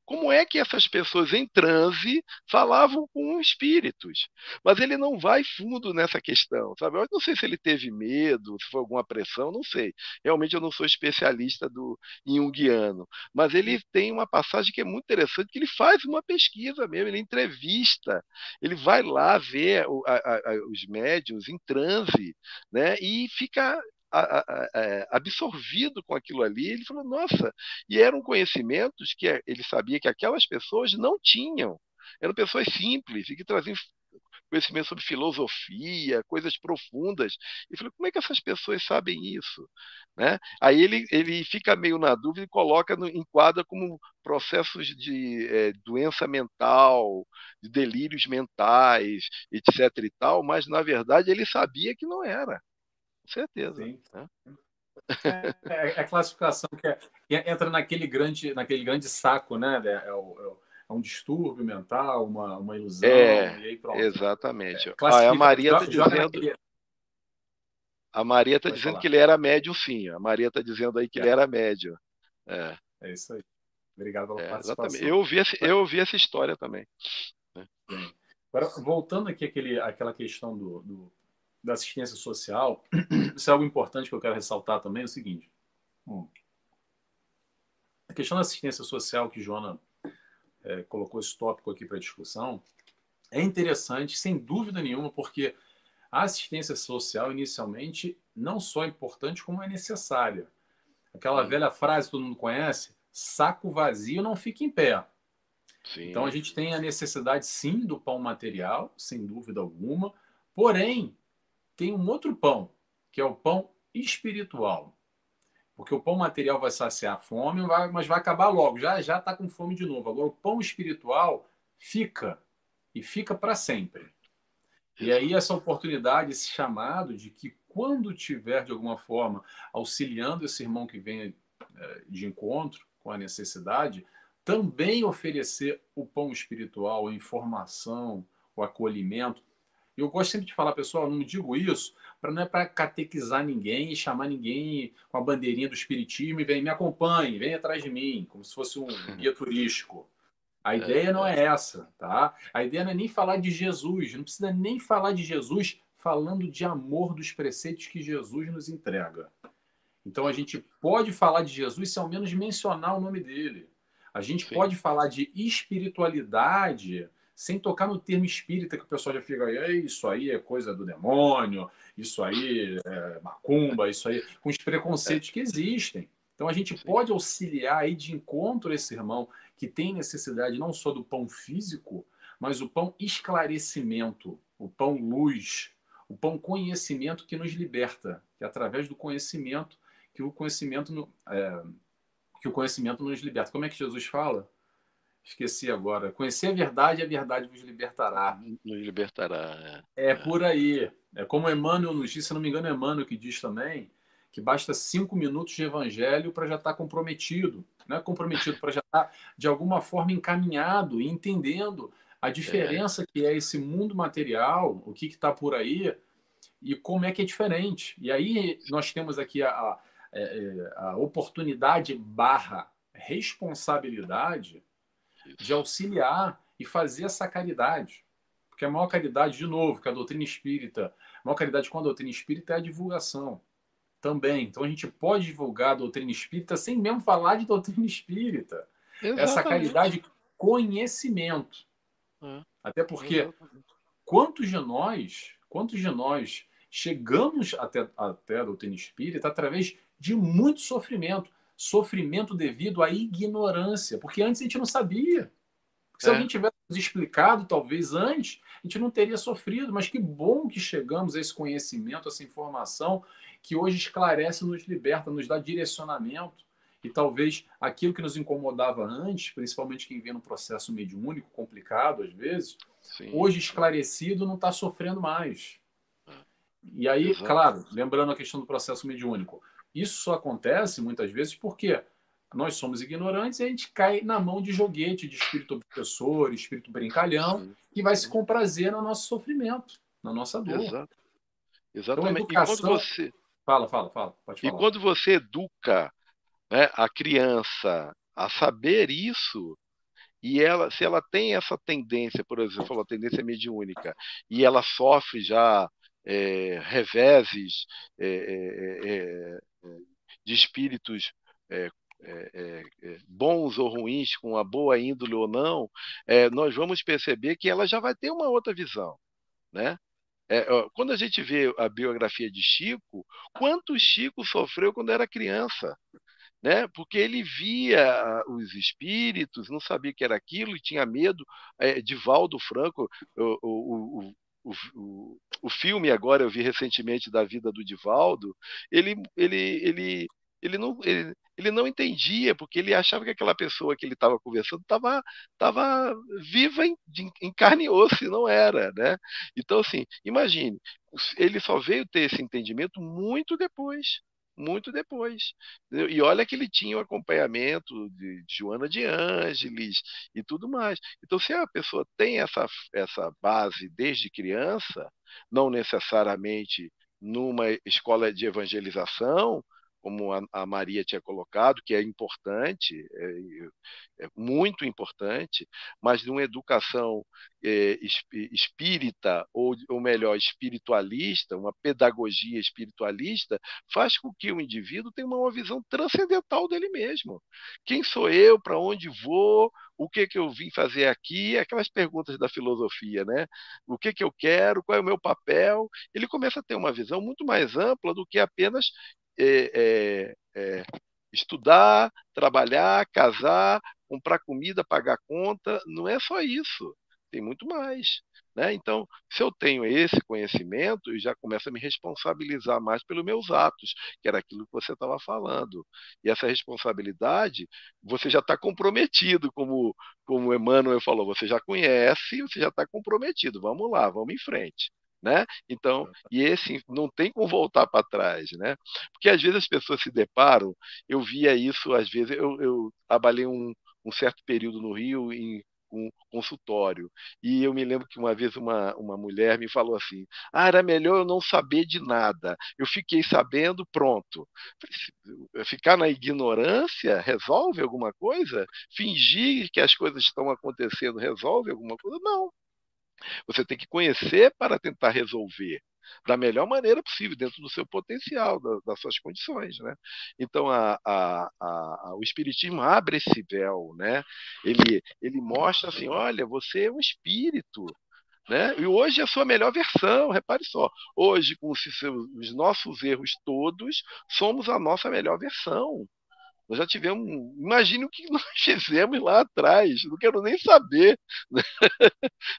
como é que essas pessoas em transe falavam com espíritos. Mas ele não vai fundo nessa questão, sabe? Eu não sei se ele teve medo, se foi alguma pressão, não sei. Realmente eu não sou especialista do junguiano, mas ele tem uma passagem que é muito interessante, que ele faz uma pesquisa mesmo, ele entrevista, ele vai lá ver os médiums em transe, né? E fica absorvido com aquilo ali. Ele falou, nossa, e eram conhecimentos que ele sabia que aquelas pessoas não tinham. Eram pessoas simples e que traziam conhecimento sobre filosofia, coisas profundas. E falei, como é que essas pessoas sabem isso? Né? Aí ele fica meio na dúvida e coloca, enquadra como processos de doença mental, de delírios mentais, etc. e tal, mas na verdade ele sabia que não era, com certeza. Sim. Né? É a classificação entra naquele grande saco, né? É um distúrbio mental, uma ilusão, É, e aí pronto. exatamente. A Classifica, Maria está joga dizendo, naquele. a Maria tá Pode dizendo falar. que ele era médium, sim. A Maria está dizendo aí que ele É, era médium. É, é isso aí. Obrigado pela exatamente. participação. Eu ouvi essa história também. Né? Bem, agora, voltando aqui àquela questão da assistência social, isso é algo importante que eu quero ressaltar também, é o seguinte. A questão da assistência social que Joana colocou esse tópico aqui para discussão, É interessante, sem dúvida nenhuma, porque a assistência social, inicialmente, não só é importante, como é necessária. Aquela Hum, velha frase que todo mundo conhece: saco vazio não fica em pé. Então, a sim, gente tem a necessidade, sim, do pão material, sem dúvida alguma, porém, tem um outro pão, que é o pão espiritual. Porque o pão material vai saciar a fome, mas vai acabar logo. Já já está com fome de novo. Agora, o pão espiritual fica, e fica para sempre. E aí, exato. essa oportunidade, esse chamado de que, quando tiver, de alguma forma, auxiliando esse irmão que vem de encontro com a necessidade, também oferecer o pão espiritual, a informação, o acolhimento. Eu gosto sempre de falar, pessoal, não digo isso para não é para catequizar ninguém e chamar ninguém com a bandeirinha do espiritismo e vem, me acompanhe, vem atrás de mim, como se fosse um guia turístico. A É, ideia não é, é essa, tá? A ideia não é nem falar de Jesus, não precisa nem falar de Jesus falando de amor dos preceitos que Jesus nos entrega. Então a gente pode falar de Jesus sem ao menos mencionar o nome dele. A gente sim, pode falar de espiritualidade sem tocar no termo espírita, que o pessoal já fica aí, isso aí é coisa do demônio, isso aí é macumba, isso aí, com os é, preconceitos que existem. Então a gente sim, pode auxiliar aí de encontro esse irmão que tem necessidade não só do pão físico, mas o pão esclarecimento, o pão luz, o pão conhecimento que nos liberta, que é através do conhecimento que o conhecimento que o conhecimento nos liberta. Como é que Jesus fala? Esqueci agora. Conhecer a verdade vos libertará. nos libertará. É É, por aí. É como Emmanuel nos diz, se não me engano, é Emmanuel que diz também que basta 5 minutos de evangelho para já estar comprometido. Não é comprometido, para já estar de alguma forma encaminhado e entendendo a é, diferença que é esse mundo material, o que está por aí e como é que é diferente. E aí nós temos aqui a oportunidade barra responsabilidade de isso. auxiliar e fazer essa caridade. Porque a maior caridade, de novo, que a doutrina espírita, a maior caridade com a doutrina espírita é a divulgação também. Então a gente pode divulgar a doutrina espírita sem mesmo falar de doutrina espírita. Essa Exatamente. caridade conhecimento. É, Até porque exatamente. quantos de nós chegamos até a doutrina espírita através de muito sofrimento? Sofrimento devido à ignorância, porque antes a gente não sabia. Porque se alguém É, tivesse nos explicado, talvez antes, a gente não teria sofrido. Mas que bom que chegamos a esse conhecimento, a essa informação, que hoje esclarece, nos liberta, nos dá direcionamento. E talvez aquilo que nos incomodava antes, principalmente quem vê num processo mediúnico, complicado às vezes, sim, hoje sim. esclarecido não está sofrendo mais. É, E aí, exato. claro, lembrando a questão do processo mediúnico, isso só acontece muitas vezes porque nós somos ignorantes e a gente cai na mão de joguete, de espírito obsessor, espírito brincalhão, Sim, que vai se sim. comprazer no nosso sofrimento, na nossa dor. Exato. Então, a Exatamente. educação. Fala, pode E falar. quando você educa, né, a criança a saber isso, e ela, se ela tem essa tendência, por exemplo, você falou, a tendência mediúnica, e ela sofre já reveses é, é, é, é, de espíritos é, bons ou ruins, com uma boa índole ou não, nós vamos perceber que ela já vai ter uma outra visão, né? Ó, quando a gente vê a biografia de Chico, quanto Chico sofreu quando era criança, né? Porque ele via os espíritos, não sabia que era aquilo e tinha medo. Divaldo Franco, o filme agora eu vi recentemente da vida do Divaldo, ele, ele, ele, ele não entendia, porque ele achava que aquela pessoa que ele estava conversando estava viva em carne e osso, e não era, né? Então, assim, imagine, ele só veio ter esse entendimento muito depois. Muito depois. E olha que ele tinha o acompanhamento de Joana de Ângeles e tudo mais. Então, se a pessoa tem essa base desde criança, não necessariamente numa escola de evangelização, como a Maria tinha colocado, que é importante, é muito importante, mas numa educação espírita, ou melhor, espiritualista, uma pedagogia espiritualista, faz com que o indivíduo tenha uma visão transcendental dele mesmo. Quem sou eu? Para onde vou? o que que eu vim fazer aqui, aquelas perguntas da filosofia, né? O que que eu quero, qual é o meu papel? Ele começa a ter uma visão muito mais ampla do que apenas estudar, trabalhar, casar, comprar comida, pagar conta. Não é só isso, tem muito mais. Né? Então, se eu tenho esse conhecimento, eu já começo a me responsabilizar mais pelos meus atos, que era aquilo que você estava falando. E essa responsabilidade, você já está comprometido, como o Emmanuel falou, você já conhece, você já está comprometido. Vamos lá, vamos em frente. Né? Então, e esse não tem como voltar para trás, né? Porque às vezes as pessoas se deparam, eu via isso às vezes, eu trabalhei um certo período no Rio em um consultório. E eu me lembro que uma vez uma mulher me falou assim: ah, era melhor eu não saber de nada. Eu fiquei sabendo, pronto. Ficar na ignorância resolve alguma coisa? Fingir que as coisas estão acontecendo resolve alguma coisa? Não. Você tem que conhecer para tentar resolver da melhor maneira possível, dentro do seu potencial, das suas condições. Né? Então, o Espiritismo abre esse véu, né? Ele mostra assim, olha, você é um espírito, né? E hoje é a sua melhor versão, repare só. Hoje, com os nossos erros todos, somos a nossa melhor versão. Nós já tivemos. Imagine o que nós fizemos lá atrás. Não quero nem saber.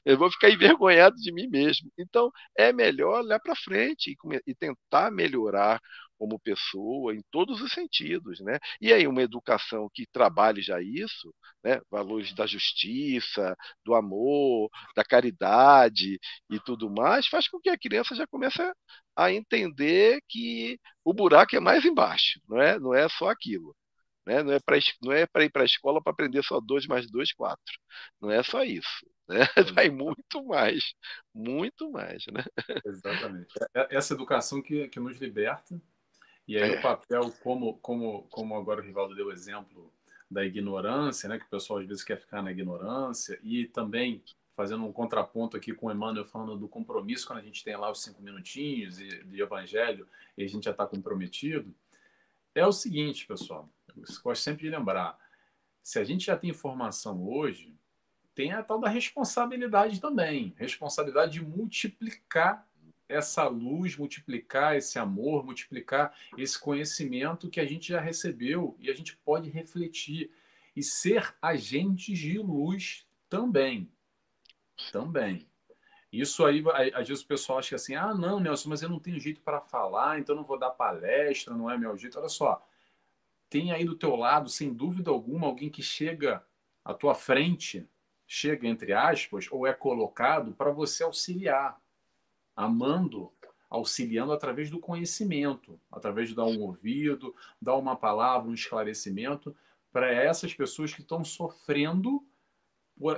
Eu vou ficar envergonhado de mim mesmo. Então, é melhor olhar para frente e tentar melhorar como pessoa em todos os sentidos, né? E aí uma educação que trabalhe já isso, né? Valores da justiça, do amor, da caridade e tudo mais, faz com que a criança já comece a entender que o buraco é mais embaixo, não é? Não é só aquilo. Né? Não é para ir para a escola para aprender só 2 mais 2, 4. Não é só isso. Né? Vai muito mais, né? Exatamente. Essa educação que nos liberta, e aí o É, papel, como agora o Rivaldo deu o exemplo da ignorância, né, que o pessoal às vezes quer ficar na ignorância, e também fazendo um contraponto aqui com o Emmanuel falando do compromisso, quando a gente tem lá os 5 minutinhos de evangelho e a gente já está comprometido, é o seguinte, pessoal, eu gosto sempre de lembrar, se a gente já tem informação hoje, tem a tal da responsabilidade também. Responsabilidade de multiplicar essa luz, multiplicar esse amor, multiplicar esse conhecimento que a gente já recebeu e a gente pode refletir e ser agentes de luz também. Também. Isso aí, às vezes o pessoal acha assim: ah, não, Nelson, mas eu não tenho jeito para falar, então eu não vou dar palestra, não é meu jeito. Olha só, tem aí do teu lado, sem dúvida alguma, alguém que chega à tua frente, chega entre aspas, ou é colocado para você auxiliar, amando, auxiliando através do conhecimento, através de dar um ouvido, dar uma palavra, um esclarecimento para essas pessoas que estão sofrendo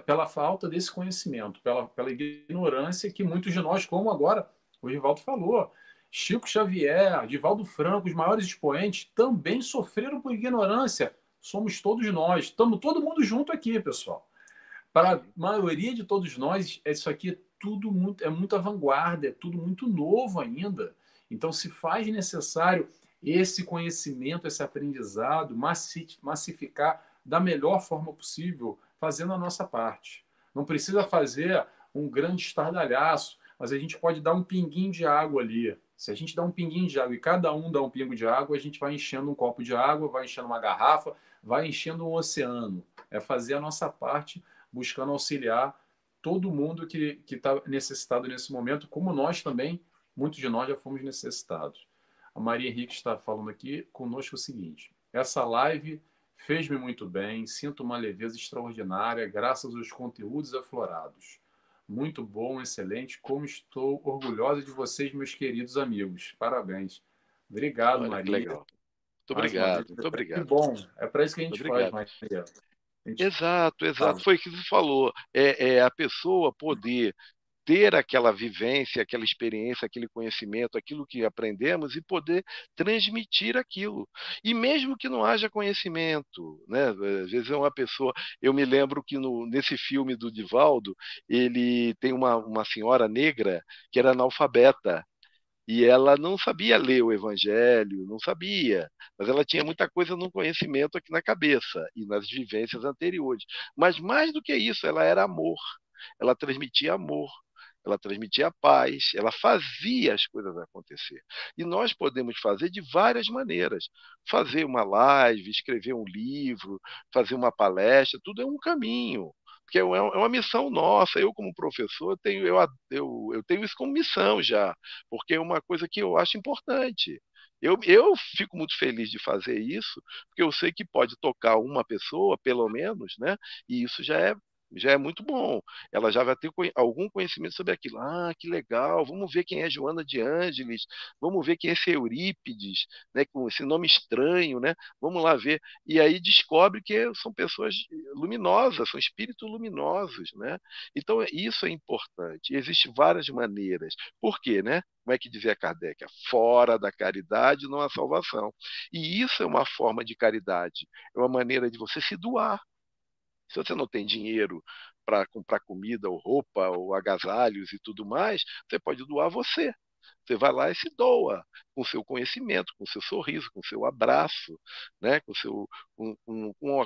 pela falta desse conhecimento, pela ignorância que muitos de nós, como agora o Rivaldo falou, Chico Xavier, Divaldo Franco, os maiores expoentes, também sofreram por ignorância. Somos todos nós. Estamos todo mundo junto aqui, pessoal. Para a maioria de todos nós, isso aqui é tudo muito, é muita vanguarda, é tudo muito novo ainda. Então, se faz necessário esse conhecimento, esse aprendizado, massificar da melhor forma possível, fazendo a nossa parte. Não precisa fazer um grande estardalhaço, mas a gente pode dar um pinguinho de água ali. Se a gente dá um pinguinho de água e cada um dá um pingo de água, a gente vai enchendo um copo de água, vai enchendo uma garrafa, vai enchendo um oceano. É fazer a nossa parte buscando auxiliar todo mundo que está necessitado nesse momento, como nós também, muitos de nós já fomos necessitados. A Maria Henrique está falando aqui conosco o seguinte: essa live fez-me muito bem, sinto uma leveza extraordinária graças aos conteúdos aflorados. Muito bom, excelente, como estou orgulhosa de vocês, meus queridos amigos. Parabéns. Obrigado, olha que Maria. legal. Muito Mais uma vez. obrigado, muito Que obrigado. bom. É para isso que a Muito gente faz, obrigado. Maria. A gente Exato, exato. faz. Foi o que você falou. É a pessoa poder ter aquela vivência, aquela experiência, aquele conhecimento, aquilo que aprendemos e poder transmitir aquilo. E mesmo que não haja conhecimento, né? Às vezes é uma pessoa. Eu me lembro que nesse filme do Divaldo, ele tem uma senhora negra que era analfabeta. E ela não sabia ler o Evangelho, não sabia, mas ela tinha muita coisa no conhecimento aqui na cabeça e nas vivências anteriores. Mas mais do que isso, ela era amor, amor, ela transmitia paz, ela fazia as coisas acontecer. E nós podemos fazer de várias maneiras. Fazer uma live, escrever um livro, fazer uma palestra, tudo é um caminho. Porque é uma missão nossa. Eu, como professor, eu tenho isso como missão já, porque é uma coisa que eu acho importante. Eu fico muito feliz de fazer isso, porque eu sei que pode tocar uma pessoa, pelo menos, né? E isso já é muito bom. Ela já vai ter algum conhecimento sobre aquilo. Ah, que legal, vamos ver quem é Joana de Ângeles, vamos ver quem é esse Eurípides, né, com esse nome estranho, né? Vamos lá ver. E aí descobre que são pessoas luminosas, são espíritos luminosos, né? Então isso é importante. Existem várias maneiras. Por quê, né? Como é que dizia Kardec? Fora da caridade não há salvação. E isso é uma forma de caridade. É uma maneira de você se doar. Se você não tem dinheiro para comprar comida, ou roupa, ou agasalhos e tudo mais, você pode doar você. Você vai lá e se doa com o seu conhecimento, com o seu sorriso, com o seu abraço, né? Com o seu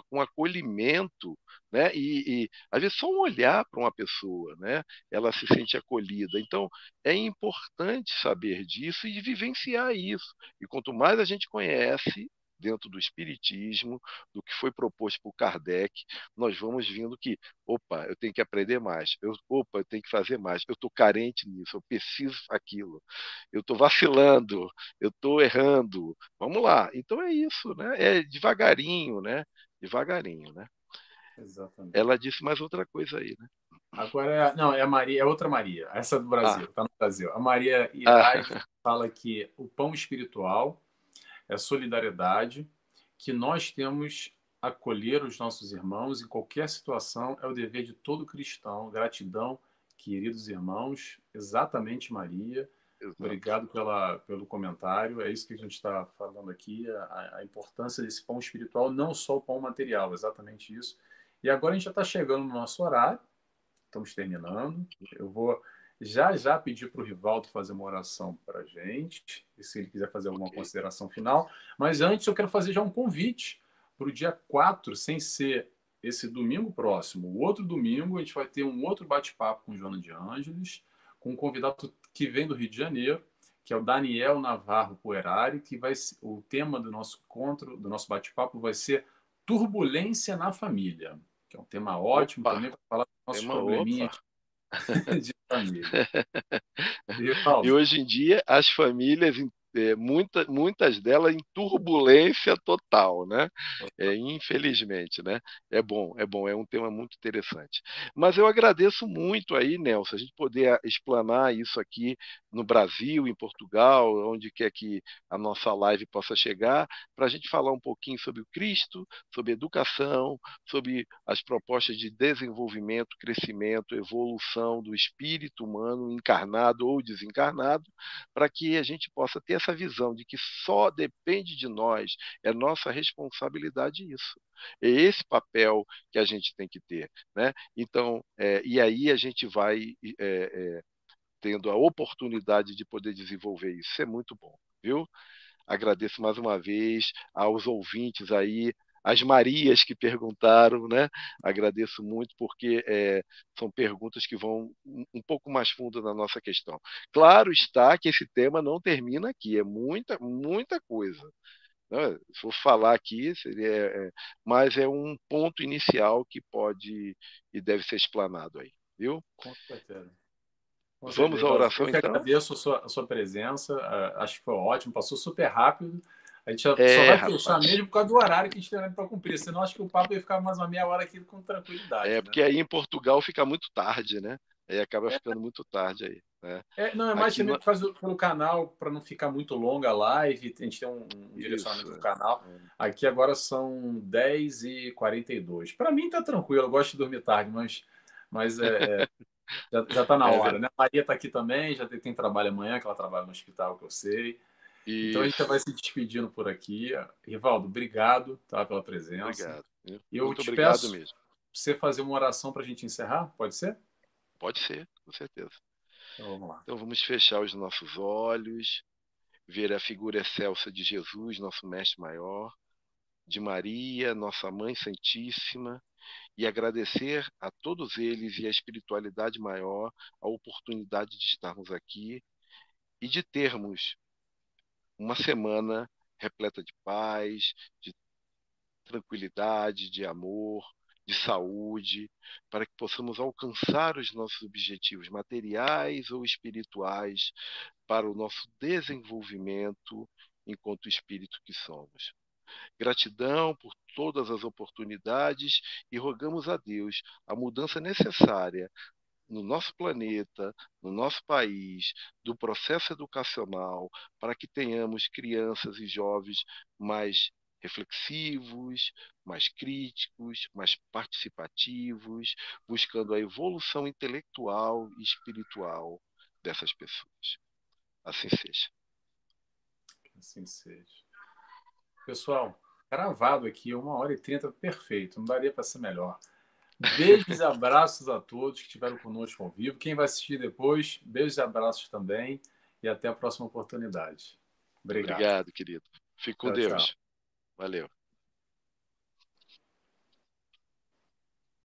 com acolhimento, né? E às vezes só um olhar para uma pessoa, né? Ela se sente acolhida. Então é importante saber disso e vivenciar isso. E quanto mais a gente conhece dentro do espiritismo, do que foi proposto por Kardec, nós vamos vindo que, opa, eu tenho que aprender mais, opa, eu tenho que fazer mais, eu estou carente nisso, eu preciso aquilo, eu estou vacilando, eu estou errando, vamos lá. Então é isso, né? É devagarinho, né? Devagarinho, né? Exatamente. Ela disse mais outra coisa aí, né? Agora, não, é a Maria, é outra Maria, essa é do Ah, Brasil, tá no Brasil. A Maria Irade ah, fala que o pão espiritual é solidariedade, que nós temos acolher os nossos irmãos em qualquer situação, é o dever de todo cristão. Gratidão, queridos irmãos, exatamente, Maria. exato. Obrigado pelo comentário. É isso que a gente está falando aqui, a importância desse pão espiritual, não só o pão material, exatamente isso. E agora a gente já está chegando no nosso horário, estamos terminando. Eu vou já já pedir para o Rivaldo fazer uma oração para a gente, e se ele quiser fazer alguma Ok. consideração final. Mas antes eu quero fazer já um convite para o dia 4, sem ser esse domingo próximo. O outro domingo a gente vai ter um outro bate-papo com Joana de Ângeles, com um convidado que vem do Rio de Janeiro, que é o Daniel Navarro Puerari, que vai o tema do nosso encontro, do nosso bate-papo vai ser turbulência na família, que é um tema ótimo Opa, também para falar dos nossos tema probleminhas opa. de família. E Rivaldo, hoje em dia as famílias, muitas delas em turbulência total, né? Infelizmente, né? É bom, é um tema muito interessante. Mas eu agradeço muito aí, Nelson, a gente poder explanar isso aqui no Brasil, em Portugal, onde quer que a nossa live possa chegar, para a gente falar um pouquinho sobre o Cristo, sobre educação, sobre as propostas de desenvolvimento, crescimento, evolução do espírito humano, encarnado ou desencarnado, para que a gente possa ter essa visão de que só depende de nós, é nossa responsabilidade isso. É esse papel que a gente tem que ter, né? Então, e aí a gente vai tendo a oportunidade de poder desenvolver isso. Isso é muito bom, viu? Agradeço mais uma vez aos ouvintes aí, as Marias que perguntaram, né? Agradeço muito porque são perguntas que vão um pouco mais fundo na nossa questão. Claro está que esse tema não termina aqui, é muita, muita coisa, né? Se for falar aqui, mas é um ponto inicial que pode e deve ser explanado aí, viu? com certeza. Com Vamos à certeza. Eu oração que então? agradeço a sua presença. Acho que foi ótimo, passou super rápido. A gente só vai fechar Rapaz. mesmo por causa do horário que a gente tem para cumprir. Senão, acho que o papo ia ficar mais uma meia hora aqui com tranquilidade, né? Porque aí em Portugal fica muito tarde, né? Aí acaba ficando muito tarde aí, né? Não, é mais Aqui também no... por causa pelo canal, para não ficar muito longa a live. A gente tem um Isso. direcionamento do canal. Aqui agora são 10h42. Para mim tá tranquilo, eu gosto de dormir tarde, mas já tá na É hora, verdade. né? A Maria tá aqui também, já tem trabalho amanhã, que ela trabalha no hospital, que eu sei. Então a gente já Isso. vai se despedindo por aqui. Rivaldo, obrigado, tá, pela presença. Obrigado. Viu? Eu Muito te obrigado peço mesmo. pra você fazer uma oração para a gente encerrar, pode ser? Pode ser, com certeza. Então vamos lá. Então vamos fechar os nossos olhos, ver a figura excelsa de Jesus, nosso mestre maior, de Maria, nossa Mãe Santíssima, e agradecer a todos eles e a espiritualidade maior a oportunidade de estarmos aqui e de termos uma semana repleta de paz, de tranquilidade, de amor, de saúde, para que possamos alcançar os nossos objetivos materiais ou espirituais para o nosso desenvolvimento enquanto espírito que somos. Gratidão por todas as oportunidades e rogamos a Deus a mudança necessária no nosso planeta, no nosso país, do processo educacional, para que tenhamos crianças e jovens mais reflexivos, mais críticos, mais participativos, buscando a evolução intelectual e espiritual dessas pessoas. Assim seja. Assim seja. Pessoal, gravado aqui, 1h30, perfeito. Não daria para ser melhor. Beijos e abraços a todos que estiveram conosco ao vivo. Quem vai assistir depois, beijos e abraços também. E até a próxima oportunidade. Obrigado. Obrigado, querido. Fique com Tchau, tchau. Deus. Valeu.